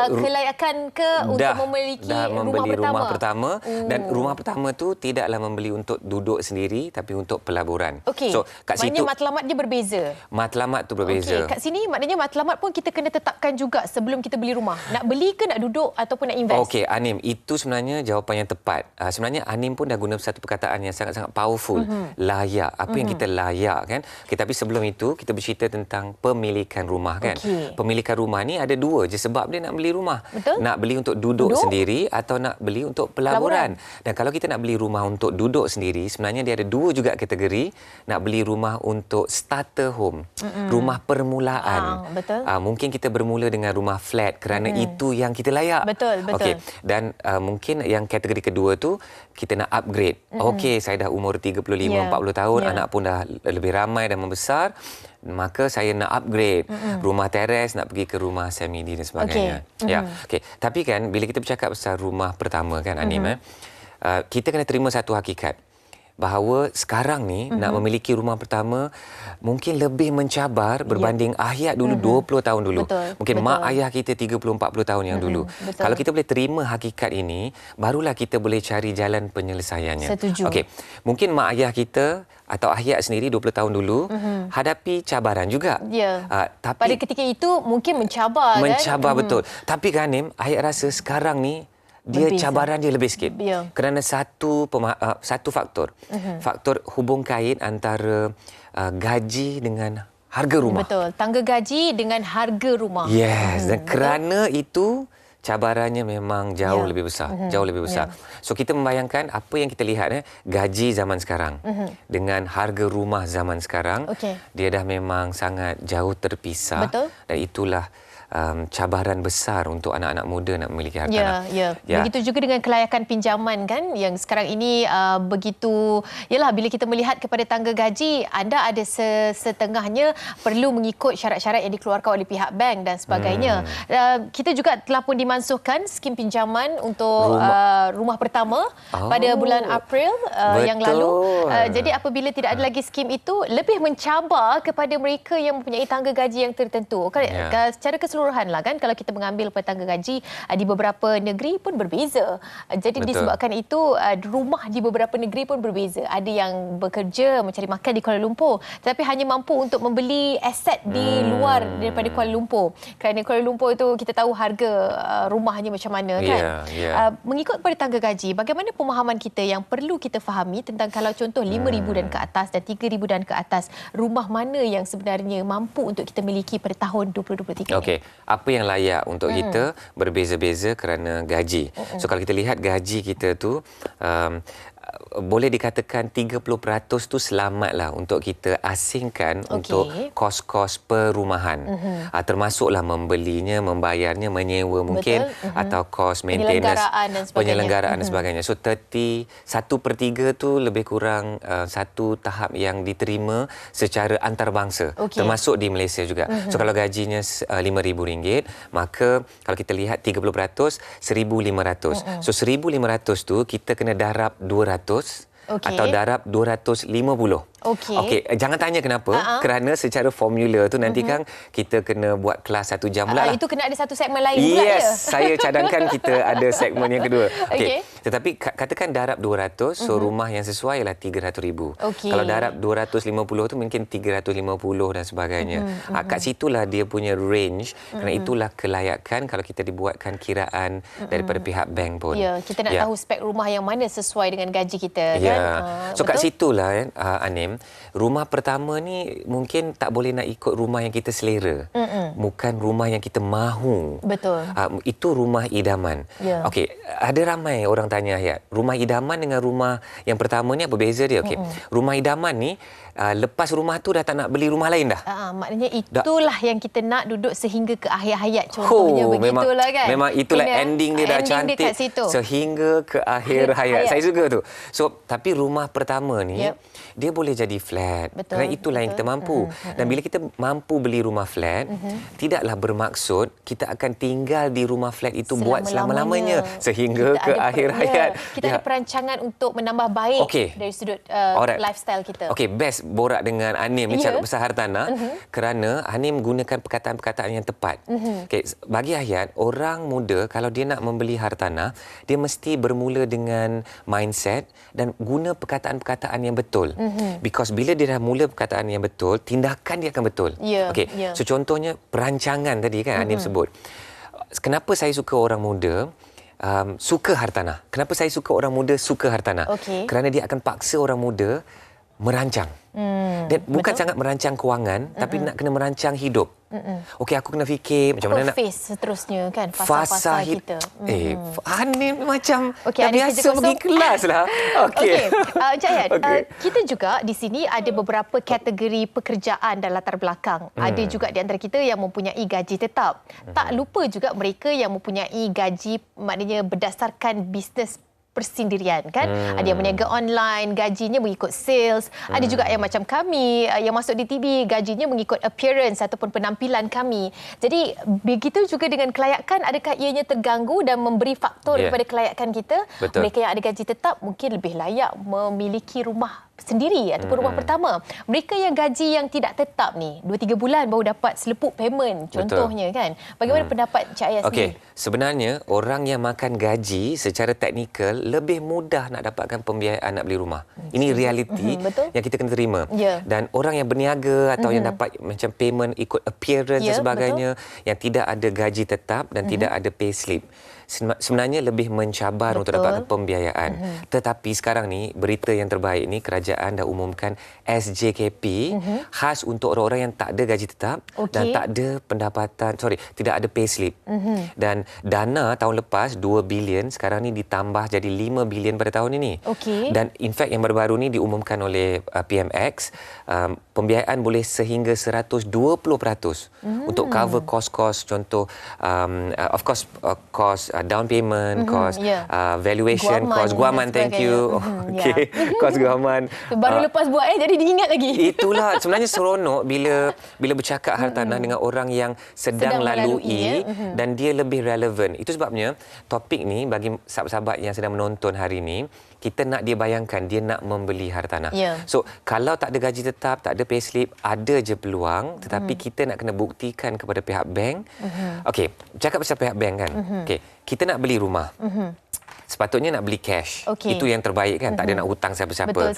kelayakan ke untuk memiliki rumah pertama? Dan rumah pertama tu tidaklah membeli untuk duduk sendiri tapi untuk pelaburan. Okey. So kat maknanya situ matlamat dia berbeza. Matlamat tu berbeza. Okey, kat sini maknanya matlamat pun kita kena tetapkan juga sebelum kita beli rumah. Nak beli ke nak duduk ataupun nak invest? Okey, Anim, itu sebenarnya jawapan yang tepat. Sebenarnya Anim pun dah guna satu perkataan yang sangat-sangat powerful. Layak. Apa yang kita layak kan? Okay, tapi sebelum itu kita bercerita tentang pemilikan rumah kan. Pemilikan rumah ni ada dua je sebab dia nak beli rumah. Betul. Nak beli untuk duduk sendiri atau nak beli untuk pelaburan. Dan kalau kita nak beli rumah untuk duduk sendiri, sebenarnya dia ada dua juga kategori. Nak beli rumah untuk starter home, rumah permulaan. Betul. Mungkin kita bermula dengan rumah flat kerana itu yang kita layak. Betul. Okey. Dan mungkin yang kategori kedua tu kita nak upgrade. Okey, saya dah umur 35, 40 tahun, anak pun dah lebih ramai dan membesar, maka saya nak upgrade rumah teres, nak pergi ke rumah semi-D dan sebagainya. Ya. Okey. Tapi kan bila kita bercakap pasal rumah pertama kan Anim, kita kena terima satu hakikat bahawa sekarang ni nak memiliki rumah pertama mungkin lebih mencabar berbanding ayat dulu 20 tahun dulu. Mungkin mak ayah kita 30-40 tahun yang dulu. Kalau kita boleh terima hakikat ini, barulah kita boleh cari jalan penyelesaiannya. Setuju. Okey. Mungkin mak ayah kita atau ayat sendiri 20 tahun dulu hadapi cabaran juga. Ya. Tapi pada ketika itu mungkin mencabar kan. Mencabar betul. Tapi kan Anim, ayat rasa sekarang ni dia berbeza. cabaran dia lebih sikit. Kerana satu faktor. Faktor hubung kait antara gaji dengan harga rumah. Betul. Tangga gaji dengan harga rumah. Yes. Dan kerana itu cabarannya memang jauh lebih besar. Jauh lebih besar. So kita membayangkan apa yang kita lihat gaji zaman sekarang dengan harga rumah zaman sekarang, dia dah memang sangat jauh terpisah. Betul. Dan itulah cabaran besar untuk anak-anak muda nak memiliki hartanah. Ya. Begitu juga dengan kelayakan pinjaman kan yang sekarang ini begitu, yalah bila kita melihat kepada tangga gaji, anda ada setengahnya perlu mengikut syarat-syarat yang dikeluarkan oleh pihak bank dan sebagainya. Kita juga telah pun dimansuhkan skim pinjaman untuk rumah pertama pada bulan April yang lalu. Jadi apabila tidak ada lagi skim itu, lebih mencabar kepada mereka yang mempunyai tangga gaji yang tertentu. Secara keseluruhan lah kan, kalau kita mengambil petangga gaji di beberapa negeri pun berbeza. Jadi disebabkan itu rumah di beberapa negeri pun berbeza. Ada yang bekerja mencari makan di Kuala Lumpur tetapi hanya mampu untuk membeli aset di luar daripada Kuala Lumpur. Kerana Kuala Lumpur itu kita tahu harga rumahnya macam mana kan. Mengikut pada tangga gaji, bagaimana pemahaman kita yang perlu kita fahami tentang kalau contoh 5,000 dan ke atas dan 3,000 dan ke atas, rumah mana yang sebenarnya mampu untuk kita miliki pada tahun 2023 Okey. Apa yang layak untuk kita berbeza-beza kerana gaji. So kalau kita lihat gaji kita tu boleh dikatakan 30% tu selamatlah untuk kita asingkan untuk kos-kos perumahan. Termasuklah membelinya, membayarnya, menyewa mungkin atau kos maintenance, penyelenggaraan dan sebagainya. So 1/3 tu lebih kurang satu tahap yang diterima secara antarabangsa, termasuk di Malaysia juga. So kalau gajinya RM5,000, maka kalau kita lihat 30% RM1,500. So 1,500 tu kita kena darab 200 atau darab 250. Okey, jangan tanya kenapa. Kerana secara formula tu nanti kan kita kena buat kelas 1 jam pula lah. Itu kena ada satu segmen lain pula ya? Saya cadangkan kita ada segmen yang kedua. Okey. Tetapi katakan darab 200, so rumah yang sesuai ialah 300,000. Kalau darab 250 tu mungkin 350 dan sebagainya. Kat situlah dia punya range. Kerana itulah kelayakan kalau kita dibuatkan kiraan daripada pihak bank pun. Ya, kita nak tahu spek rumah yang mana sesuai dengan gaji kita kan. So kat situlah Anim, rumah pertama ni mungkin tak boleh nak ikut rumah yang kita selera. Bukan rumah yang kita mahu. Betul. Itu rumah idaman. Okey, ada ramai orang tanya Hayat, rumah idaman dengan rumah yang pertama ni apa beza dia? Okey. Rumah idaman ni lepas rumah tu dah tak nak beli rumah lain dah. Maknanya itulah yang kita nak duduk sehingga ke akhir hayat contohnya begitulah kan. Memang itulah ending dia dah cantik sehingga ke akhir hayat. Saya suka tu. So tapi rumah pertama ni dia boleh jadi flat. Kerana itulah yang kita mampu. Dan bila kita mampu beli rumah flat, tidaklah bermaksud kita akan tinggal di rumah flat itu buat selama-lamanya sehingga ke akhir hayat. Kita ada perancangan untuk menambah baik dari sudut lifestyle kita. Okey, best borak dengan Anim ni cakap pasal hartanah kerana Anim gunakan perkataan-perkataan yang tepat. Okay, bagi Hayat, orang muda kalau dia nak membeli hartanah, dia mesti bermula dengan mindset dan guna perkataan-perkataan yang betul. Because bila dia dah mula perkataan yang betul, tindakan dia akan betul. So contohnya perancangan tadi kan Anim sebut. Kenapa saya suka orang muda suka hartanah? Kenapa saya suka orang muda suka hartanah? Kerana dia akan paksa orang muda merancang. Dan bukan sangat merancang kewangan, tapi nak kena merancang hidup. Okey, aku kena fikir macam mana nak face seterusnya kan, fasa-fasa kita. Anim macam dah biasa pergi kelas lah. Okey. Encik Ayat, kita juga di sini ada beberapa kategori pekerjaan dan latar belakang. Ada juga di antara kita yang mempunyai gaji tetap. Tak lupa juga mereka yang mempunyai gaji, maknanya berdasarkan bisnes persendirian kan. Ada yang berniaga online, gajinya mengikut sales. Ada juga yang macam kami yang masuk di TV, gajinya mengikut appearance ataupun penampilan kami. Jadi begitu juga dengan kelayakan, adakah ianya terganggu dan memberi faktor kepada kelayakan kita? Betul. Mereka yang ada gaji tetap mungkin lebih layak memiliki rumah sendiri ataupun rumah pertama. Mereka yang gaji yang tidak tetap ni 2-3 bulan baru dapat selepuk payment contohnya kan. Bagaimana pendapat Cik Ayat sendiri? Sebenarnya orang yang makan gaji secara teknikal lebih mudah nak dapatkan pembiayaan nak beli rumah. Ini realiti yang kita kena terima. Dan orang yang berniaga atau yang dapat macam payment ikut appearance dan sebagainya, yang tidak ada gaji tetap dan tidak ada pay slip, sebenarnya lebih mencabar untuk dapatkan pembiayaan. Tetapi sekarang ni berita yang terbaik ni, kerajaan dah umumkan SJKP khas untuk orang-orang yang tak ada gaji tetap dan tak ada pendapatan, tidak ada pay slip. Dan dana tahun lepas 2 bilion, sekarang ni ditambah jadi 5 bilion pada tahun ini. Dan in fact yang baru-baru ni diumumkan oleh PMX, pembiayaan boleh sehingga 120% untuk cover kos-kos, contoh of course kos down payment, kos valuation, kos guaman, thank you. Kos guaman. Baru lepas buat jadi diingat lagi. Itulah sebenarnya seronok bila bercakap hartanah dengan orang yang sedang lalui dan dia lebih relevan. Itu sebabnya topik ni bagi sahabat-sahabat yang sedang menonton hari ini, kita nak dia bayangkan dia nak membeli hartanah. So kalau tak ada gaji tetap, tak ada payslip, ada je peluang, tetapi kita nak kena buktikan kepada pihak bank. Okey, cakap pasal pihak bank kan. Okey, kita nak beli rumah. Sepatutnya nak beli cash. Itu yang terbaik kan, tak ada nak hutang siapa-siapa. Betul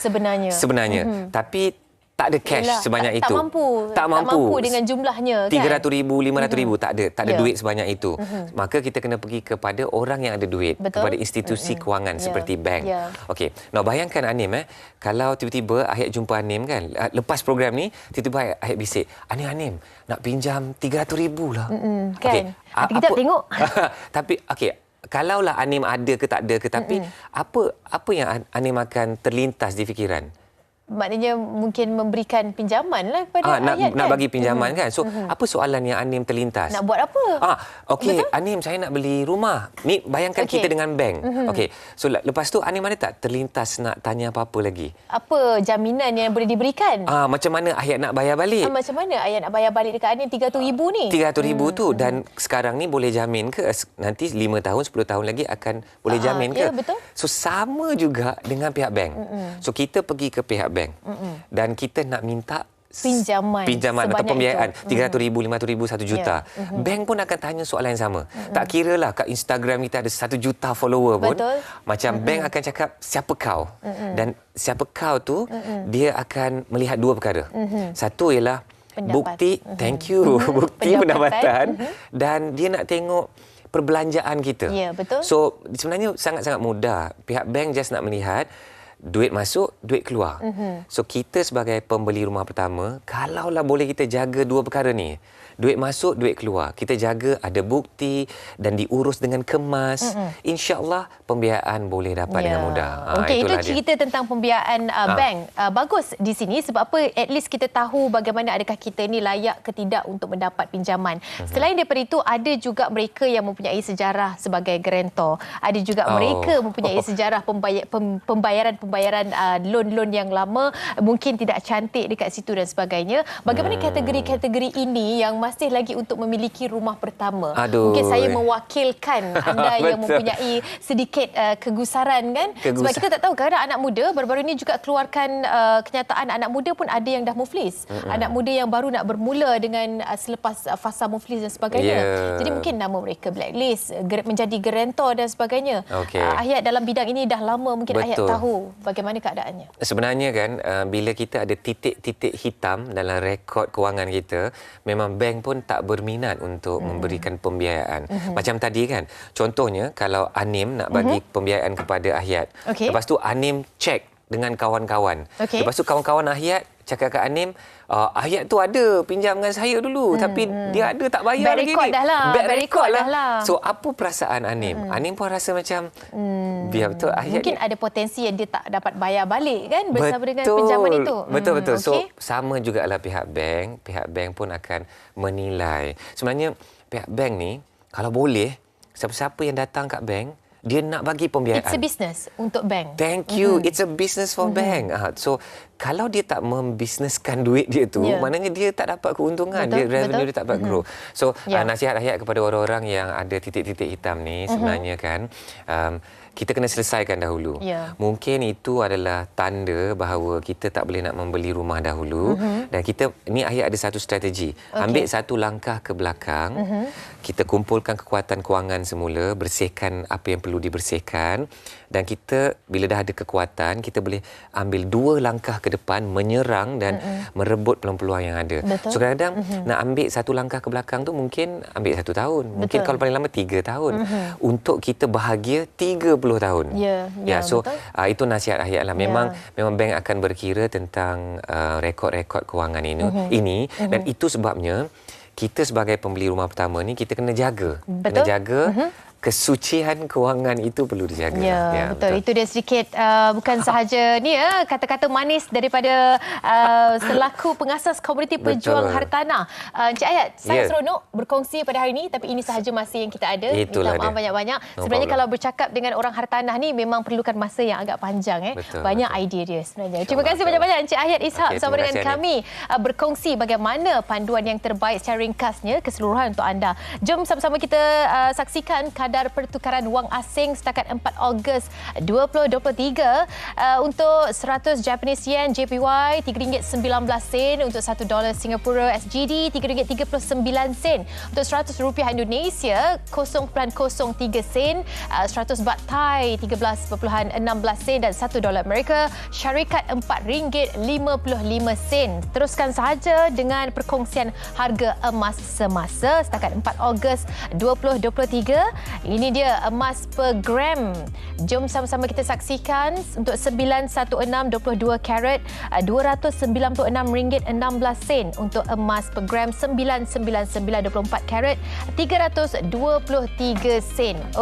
sebenarnya. Tapi tak ada cash sebanyak itu. Tak mampu dengan jumlahnya kan. 300,000, 500,000 tak ada duit sebanyak itu. Maka kita kena pergi kepada orang yang ada duit, kepada institusi kewangan seperti bank. Okey. Now bayangkan Anim kalau tiba-tiba Ayat jumpa Anim kan, lepas program ni tiba-tiba Ayat bisik, "Anim, nak pinjam 300,000 lah." Kan. Kita tengok. Tapi kalaulah Anim ada ke tak ada ke, tapi apa yang Anim akan terlintas di fikiran? Maknanya mungkin memberikan pinjaman lah kepada Ayat kan? Nak bagi pinjaman kan. So apa soalan yang Anim terlintas? Nak buat apa? Okey, Anim saya nak beli rumah. Ni bayangkan kita dengan bank. Okey. So lepas tu Anim ada tak terlintas nak tanya apa-apa lagi? Apa jaminan yang boleh diberikan? Macam mana Ayat nak bayar balik? Macam mana Ayat nak bayar balik dekat Anim 300,000 ni? 300,000 tu dan sekarang ni boleh jamin ke? Nanti 5 tahun, 10 tahun lagi akan boleh jamin ke? Ya, betul. So sama juga dengan pihak bank. So kita pergi ke pihak bank dan kita nak minta pinjaman atau pembiayaan 300,000, 500,000, 1 juta. Bank pun akan tanya soalan yang sama. Tak kira lah kat Instagram kita ada 1 juta follower pun. Macam bank akan cakap siapa kau. Dan siapa kau tu dia akan melihat 2 perkara. Satu ialah bukti, thank you, bukti pendapatan dan dia nak tengok perbelanjaan kita. Ya, betul. So sebenarnya sangat-sangat mudah. Pihak bank just nak melihat duit masuk, duit keluar. So kita sebagai pembeli rumah pertama, kalaulah boleh kita jaga 2 perkara ni. Duit masuk, duit keluar. Kita jaga ada bukti dan diurus dengan kemas. InsyaAllah pembiayaan boleh dapat dengan mudah. Okey, itu cerita tentang pembiayaan bank. Bagus di sini sebab apa? At least kita tahu bagaimana adakah kita ni layak ke tidak untuk mendapat pinjaman. Selain daripada itu, ada juga mereka yang mempunyai sejarah sebagai guarantor. Ada juga mereka mempunyai sejarah pembayaran loan-loan yang lama, mungkin tidak cantik dekat situ dan sebagainya. Bagaimana kategori-kategori ini yang masih lagi untuk memiliki rumah pertama? Mungkin saya mewakilkan anda yang mempunyai sedikit kegusaran kan? Sebab kita tak tahu kadang anak muda baru-baru ini juga keluarkan kenyataan anak muda pun ada yang dah muflis. Anak muda yang baru nak bermula dengan selepas fasa muflis dan sebagainya. Jadi mungkin nama mereka blacklist, menjadi guarantor dan sebagainya. Ayat dalam bidang ini dah lama, mungkin Ayat tahu bagaimana keadaannya. Sebenarnya kan bila kita ada titik-titik hitam dalam rekod kewangan kita, memang bank pun tak berminat untuk memberikan pembiayaan. Macam tadi kan, contohnya kalau Anim nak bagi pembiayaan kepada Ayat. Lepas tu Anim cek dengan kawan-kawan. Okey. Lepas tu kawan-kawan Ahyat cakap kat Anim, Ahyat tu ada pinjam dengan saya dulu tapi dia ada tak bayar Bad lagi record ni. dah lah. Bad record dah lah. So apa perasaan Anim? Anim pun rasa macam biar betul Ahyat Mungkin ada potensi yang dia tak dapat bayar balik kan bersama dengan pinjaman itu. Betul. So okey. sama jugalah pihak bank pun akan menilai. Sebenarnya pihak bank ni kalau boleh siapa-siapa yang datang kat bank dia nak bagi pembiayaan. It's a business untuk bank. Thank you. It's a business for bank. So kalau dia tak membisneskan duit dia tu, maknanya dia tak dapat keuntungan. Revenue dia tak dapat grow. So nasihat Ahyat kepada orang-orang yang ada titik-titik hitam ni sebenarnya kan, kita kena selesaikan dahulu. Mungkin itu adalah tanda bahawa kita tak boleh nak membeli rumah dahulu dan kita ni Ahyat ada satu strategi. Ambil satu langkah ke belakang. Kita kumpulkan kekuatan kewangan semula, bersihkan apa yang perlu dibersihkan dan kita bila dah ada kekuatan, kita boleh ambil 2 langkah ke depan menyerang dan merebut peluang-peluang yang ada. So kadang-kadang nak ambil satu langkah ke belakang tu mungkin ambil 1 tahun. Mungkin kalau paling lama 3 tahun. Untuk kita bahagia 30 tahun. So itu nasihat Ahyat lah. Memang bank akan berkira tentang rekod-rekod kewangan ini dan itu sebabnya kita sebagai pembeli rumah pertama ni kita kena jaga. Kena jaga kesucian kewangan itu perlu dijaga. Betul. Itu dia sedikit bukan sahaja ni kata-kata manis daripada selaku pengasas komuniti pejuang hartanah. Encik Ahyat, saya seronok berkongsi pada hari ini tapi ini sahaja masa yang kita ada. Itulah minta maaf banyak-banyak. Sebenarnya kalau bercakap dengan orang hartanah ni memang perlukan masa yang agak panjang banyak idea dia sebenarnya. Terima kasih banyak-banyak Encik Ahyat Ishak bersama dengan kami berkongsi bagaimana panduan yang terbaik secara ringkasnya keseluruhan untuk anda. Jom sama-sama kita saksikan kadar pertukaran wang asing setakat 4 Ogos 2023 untuk 100 Japanese Yen JPY RM3.19 untuk $1 Singapura SGD RM3.39 untuk 100 rupiah Indonesia 0.03 sen 100 baht Thai 13.16 sen dan $1 Amerika Syarikat RM4.55. Teruskan sahaja dengan perkongsian harga emas semasa setakat 4 Ogos 2023. Ini dia emas per gram. Jom sama-sama kita saksikan untuk 916 22 karat RM296.16 untuk emas per gram 999 24 karat RM323.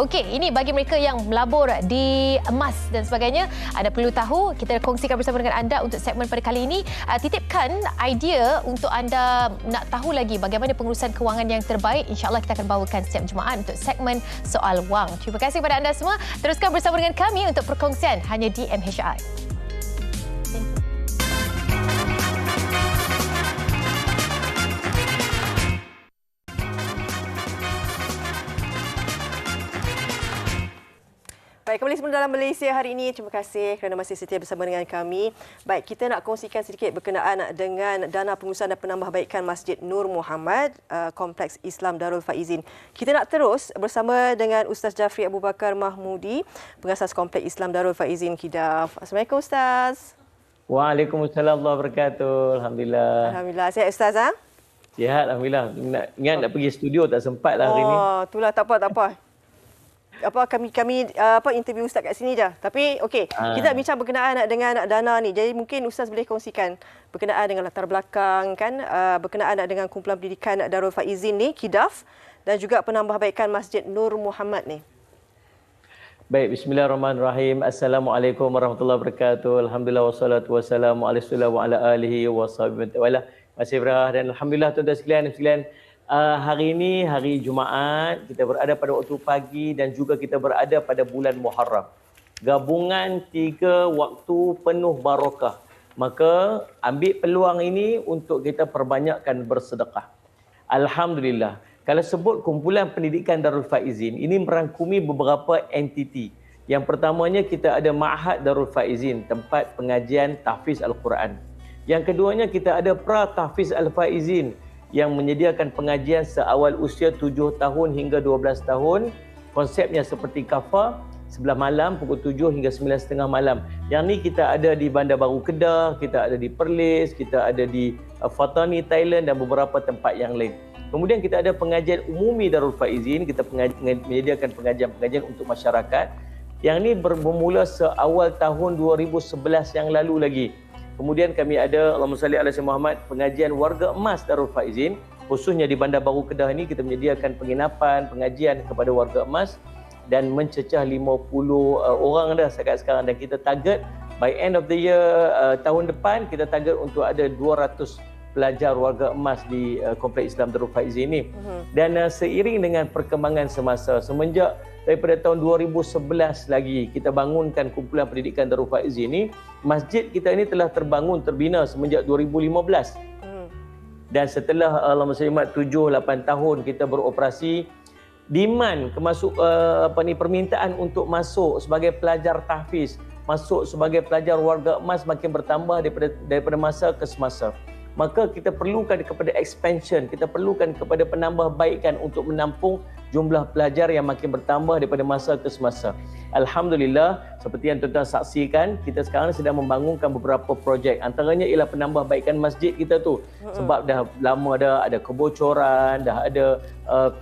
Okey, ini bagi mereka yang melabur di emas dan sebagainya. Anda perlu tahu, kita kongsikan bersama dengan anda untuk segmen pada kali ini. Titipkan idea untuk anda nak tahu lagi bagaimana pengurusan kewangan yang terbaik. InsyaAllah kita akan bawakan setiap Jumaat untuk segmen Soal Wang. Terima kasih kepada anda semua. Teruskan bersama dengan kami untuk perkongsian hanya di MHI. Baik, kembali semula dalam Malaysia hari ini. Terima kasih kerana masih setia bersama dengan kami. Baik, kita nak kongsikan sedikit berkenaan dengan dana pengurusan dan penambahbaikan Masjid Nur Muhammad, Kompleks Islam Darul Faizin. Kita nak terus bersama dengan Ustaz Jafri Abu Bakar Mahmudi, pengasas Kompleks Islam Darul Faizin KIDAF. Assalamualaikum Ustaz. Waalaikumsalam warahmatullahi wabarakatuh. Alhamdulillah. Alhamdulillah. Sihat Ustaz? Sihat, Alhamdulillah. Ingat nak pergi studio tak sempat lah hari ni. Oh, itulah tak apa. Kami interview Ustaz kat sini je. Tapi okey, kita bincang berkenaan dengan dana ni. Jadi mungkin Ustaz boleh kongsikan berkenaan dengan latar belakang kan, berkenaan dengan kumpulan pendidikan Darul Faizin ni, KIDAF, dan juga penambahbaikan Masjid Nur Muhammad ni. Baik, bismillahirrahmanirrahim. Assalamualaikum warahmatullahi wabarakatuh. Alhamdulillah wassalatu wassalamu ala Rasulillah wa ala alihi wa sahbihi wa masih berah dan alhamdulillah tuan-tuan sekalian. Hari ini hari Jumaat, kita berada pada waktu pagi dan juga kita berada pada bulan Muharram. Gabungan 3 waktu penuh barakah. Maka ambil peluang ini untuk kita perbanyakkan bersedekah. Alhamdulillah. Kalau sebut kumpulan pendidikan Darul Faizin, ini merangkumi beberapa entiti. Yang pertamanya kita ada Ma'had Darul Faizin, tempat pengajian tahfiz Al-Quran. Yang keduanya kita ada Pra-Tahfiz Al-Faizin, yang menyediakan pengajian seawal usia 7 tahun hingga 12 tahun. Konsepnya seperti kafa, sebelah malam pukul 7 hingga 9.30 malam. Yang ni kita ada di Bandar Baru Kedah, kita ada di Perlis, kita ada di Fatani, Thailand dan beberapa tempat yang lain. Kemudian kita ada pengajian umumi Darul Faizin, kita menyediakan pengajian-pengajian untuk masyarakat. Yang ni bermula seawal tahun 2011 yang lalu lagi. Kemudian kami ada, Allahumma salli ala Sayyidina Muhammad, pengajian warga emas Darul Faizin. Khususnya di Bandar Baru Kedah ini kita menyediakan penginapan, pengajian kepada warga emas dan mencecah 50 orang dah setakat sekarang, dan kita target by end of the year tahun depan kita target untuk ada 200 pelajar warga emas di Kompleks Islam Darul Faizin ini. Dan seiring dengan perkembangan semasa, semenjak daripada tahun 2011 lagi kita bangunkan kumpulan pendidikan Darul Faizin ini, masjid kita ini telah terbina semenjak 2015. Dan setelah Allahumma salli 7-8 tahun kita beroperasi, demand permintaan untuk masuk sebagai pelajar tahfiz, masuk sebagai pelajar warga emas makin bertambah daripada masa ke semasa. Maka kita perlukan kepada expansion, kita perlukan kepada penambahbaikan untuk menampung jumlah pelajar yang makin bertambah daripada masa ke semasa. Alhamdulillah, seperti yang tuan-tuan saksikan, kita sekarang sedang membangunkan beberapa projek. Antaranya ialah penambahbaikan masjid kita tu. Sebab dah lama dah ada kebocoran, dah ada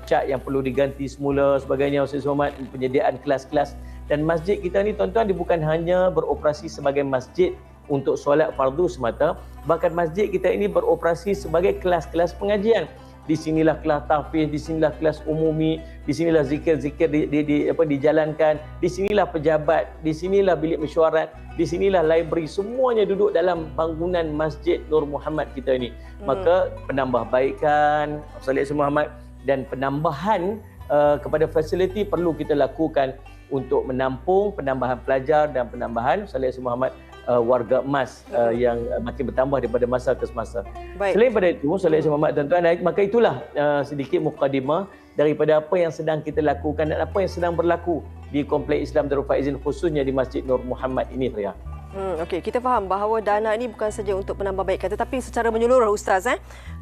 cat yang perlu diganti semula, sebagainya, Ustaz Muhammad, penyediaan kelas-kelas. Dan masjid kita ni tuan-tuan, dia bukan hanya beroperasi sebagai masjid untuk solat fardu semata, bahkan masjid kita ini beroperasi sebagai kelas-kelas pengajian. Di sinilah kelas tahfiz, di sinilah kelas umumi, di sinilah zikir-zikir dijalankan, di sinilah pejabat, di sinilah bilik mesyuarat, di sinilah library, semuanya duduk dalam bangunan Masjid Nur Muhammad kita ini. Maka penambahbaikan Salih Muhammad dan penambahan kepada fasiliti perlu kita lakukan untuk menampung penambahan pelajar dan penambahan Salih Muhammad warga emas yang makin bertambah daripada masa ke semasa. Selain daripada itu, Salih Muhammad tuan-tuan, maka itulah sedikit mukadimah daripada apa yang sedang kita lakukan dan apa yang sedang berlaku di Kompleks Islam Darul Faizin, khususnya di Masjid Nur Muhammad ini, Ria. Okey, kita faham bahawa dana ini bukan saja untuk penambahbaikan tetapi secara menyeluruh Ustaz,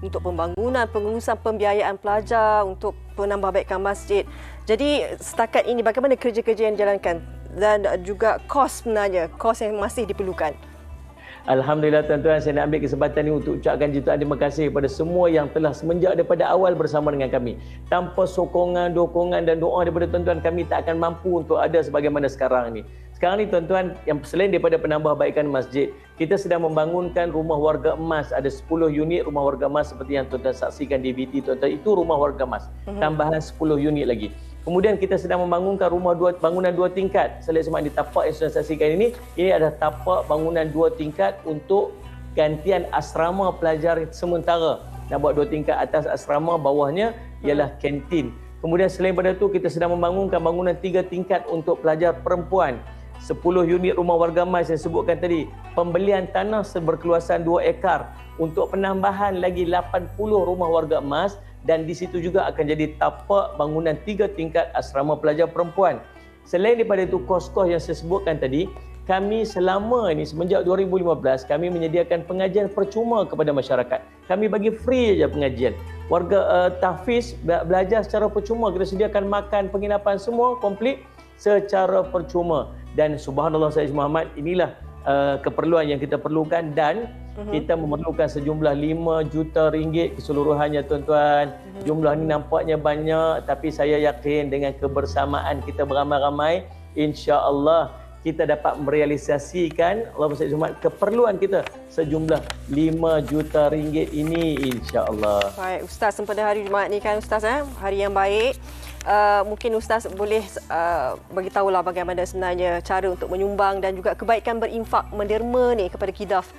untuk pembangunan, pengurusan pembiayaan pelajar, untuk penambahbaikan masjid. Jadi setakat ini bagaimana kerja-kerja yang dijalankan dan juga kos sebenarnya, kos yang masih diperlukan? Alhamdulillah tuan-tuan, saya nak ambil kesempatan ini untuk ucapkan jutaan terima kasih kepada semua yang telah semenjak daripada awal bersama dengan kami. Tanpa sokongan, dokongan dan doa daripada tuan-tuan, kami tak akan mampu untuk ada sebagaimana sekarang ini. Sekarang ni tuan-tuan, yang selain daripada penambahbaikan masjid, kita sedang membangunkan rumah warga emas. Ada 10 unit rumah warga emas seperti yang tuan-tuan saksikan di VT tuan-tuan, itu rumah warga emas. Tambahan 10 unit lagi. Kemudian kita sedang membangunkan bangunan 2 tingkat. Salih Semak di tapak yang sudah saksikan ini adalah tapak bangunan 2 tingkat untuk gantian asrama pelajar sementara. Nak buat 2 tingkat atas asrama, bawahnya ialah kantin. Kemudian selain daripada itu, kita sedang membangunkan bangunan 3 tingkat untuk pelajar perempuan. 10 unit rumah warga emas yang sebutkan tadi. Pembelian tanah berkeluasan 2 ekar untuk penambahan lagi 80 rumah warga emas. Dan di situ juga akan jadi tapak bangunan 3 tingkat asrama pelajar perempuan. Selain daripada itu, kos-kos yang saya sebutkan tadi, kami selama ini semenjak 2015 kami menyediakan pengajian percuma kepada masyarakat. Kami bagi free saja pengajian. Warga tahfiz belajar secara percuma, kita sediakan makan, penginapan semua komplit secara percuma. Dan subhanallah Sayyid Muhammad, inilah keperluan yang kita perlukan, dan kita memerlukan sejumlah 5 juta ringgit keseluruhannya tuan-tuan. Jumlah ni nampaknya banyak, tapi saya yakin dengan kebersamaan kita beramai-ramai, insya-Allah kita dapat merealisasikan Allahumma salli Muhammad keperluan kita sejumlah 5 juta ringgit ini, insya-Allah. Baik Ustaz, pada hari Jumaat ni kan Ustaz, hari yang baik. Mungkin Ustaz boleh beritahulah bagaimana sebenarnya cara untuk menyumbang dan juga kebaikan berinfak menderma ni kepada KIDAF.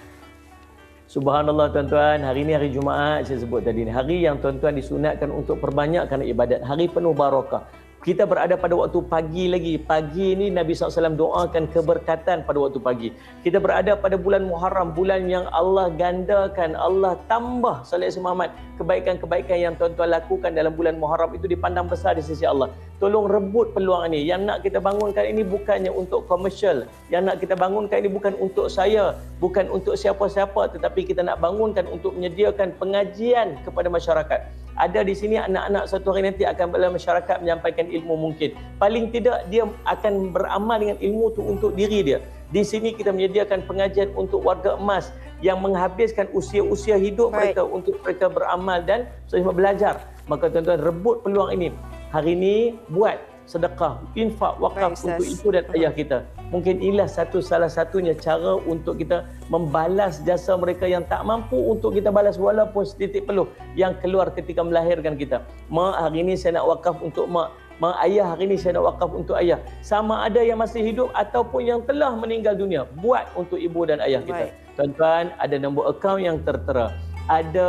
Subhanallah tuan-tuan, hari ini hari Jumaat saya sebut tadi ni, hari yang tuan-tuan disunatkan untuk perbanyakkan ibadat, hari penuh barakah. Kita berada pada waktu pagi lagi. Pagi ini Nabi SAW doakan keberkatan pada waktu pagi. Kita berada pada bulan Muharram, bulan yang Allah gandakan, Allah tambah Salih Muhammad. Kebaikan-kebaikan yang tuan-tuan lakukan dalam bulan Muharram itu dipandang besar di sisi Allah. Tolong rebut peluang ini. Yang nak kita bangunkan ini bukannya untuk komersial. Yang nak kita bangunkan ini bukan untuk saya, bukan untuk siapa-siapa, tetapi kita nak bangunkan untuk menyediakan pengajian kepada masyarakat. Ada di sini anak-anak satu hari nanti akan dalam masyarakat menyampaikan ilmu mungkin. Paling tidak dia akan beramal dengan ilmu itu untuk diri dia. Di sini kita menyediakan pengajian untuk warga emas yang menghabiskan usia-usia hidup mereka untuk mereka beramal dan belajar. Maka tuan-tuan rebut peluang ini. Hari ini buat sedekah, infak, wakaf Baik, untuk ibu dan ayah kita. Mungkin inilah salah satunya cara untuk kita membalas jasa mereka yang tak mampu untuk kita balas walaupun setitik peluh yang keluar ketika melahirkan kita. Mak, hari ini saya nak wakaf untuk mak. Mak, ayah, hari ini saya nak wakaf untuk ayah. Sama ada yang masih hidup ataupun yang telah meninggal dunia. Buat untuk ibu dan ayah kita. Tuan-tuan, ada nombor akaun yang tertera. Ada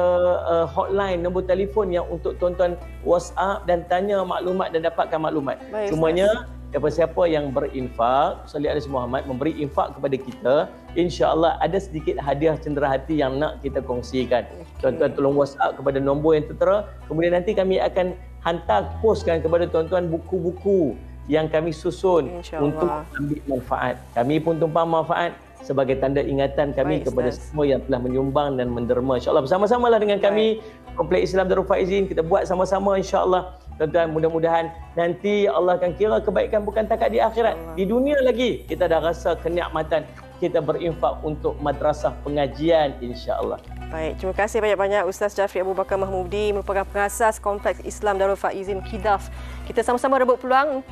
hotline, nombor telefon yang untuk tuan-tuan WhatsApp dan tanya maklumat dan dapatkan maklumat. Cumanya, siapa-siapa yang berinfak, Salih Alayhi Muhammad, memberi infak kepada kita, insya-Allah ada sedikit hadiah cenderahati yang nak kita kongsikan. Tuan-tuan tolong WhatsApp kepada nombor yang tertera, kemudian nanti kami akan hantar postkan kepada tuan-tuan buku-buku yang kami susun untuk ambil manfaat. Kami pun tumpang manfaat sebagai tanda ingatan kami kepada semua yang telah menyumbang dan menderma. InsyaAllah bersama-samalah dengan kami, Kompleks Islam Darul Faizin, kita buat sama-sama insya-Allah. Tuan-tuan, mudah-mudahan nanti Allah akan kira kebaikan bukan takat di akhirat. Di dunia lagi kita dah rasa kenikmatan kita berinfak untuk madrasah pengajian insya-Allah. Baik, terima kasih banyak-banyak Ustaz Jafri Abu Bakar Mahmudi, merupakan pengasas Kompleks Islam Darul Faizin KIDAF. Kita sama-sama rebut peluang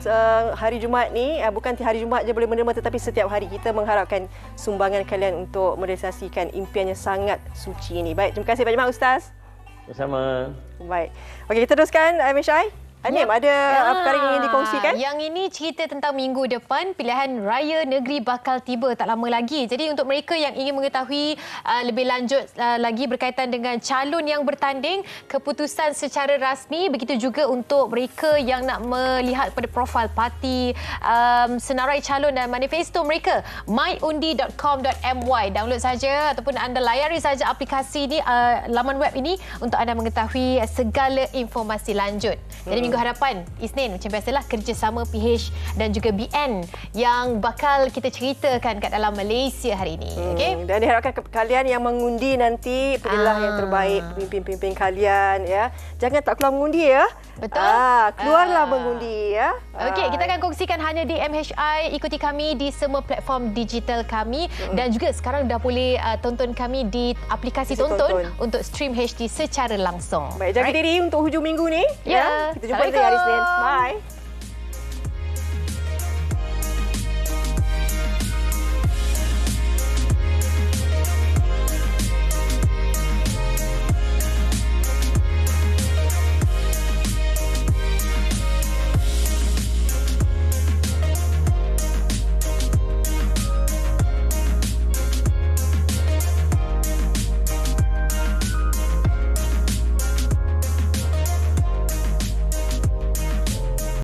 hari Jumaat ni, bukan hari Jumaat je boleh menerima tetapi setiap hari kita mengharapkan sumbangan kalian untuk merealisasikan impian yang sangat suci ini. Baik, terima kasih banyak-banyak Ustaz. Sama-sama. Baik. Okey, kita teruskan MHI. Anim, ada perkara yang ingin dikongsikan? Yang ini cerita tentang minggu depan, pilihan raya negeri bakal tiba tak lama lagi. Jadi untuk mereka yang ingin mengetahui lebih lanjut lagi berkaitan dengan calon yang bertanding, keputusan secara rasmi, begitu juga untuk mereka yang nak melihat pada profil parti, senarai calon dan manifesto mereka, myundi.com.my. Download saja ataupun anda layari saja aplikasi ini, laman web ini untuk anda mengetahui segala informasi lanjut. Jadi minggu hadapan, Isnin, macam biasalah kerjasama PH dan juga BN yang bakal kita ceritakan kat dalam Malaysia hari ini. Okay? Dan diharapkan kalian yang mengundi nanti, pilihlah yang terbaik pemimpin-pemimpin kalian. Ya. Jangan tak keluar mengundi ya. Betul. Keluarlah mengundi ya. Okey, kita akan kongsikan hanya di MHI. Ikuti kami di semua platform digital kami dan juga sekarang dah boleh tonton kami di aplikasi tonton untuk stream HD secara langsung. Baik, jaga diri untuk hujung minggu ni. Ya. Kita jumpa lagi hari Isnin. Bye.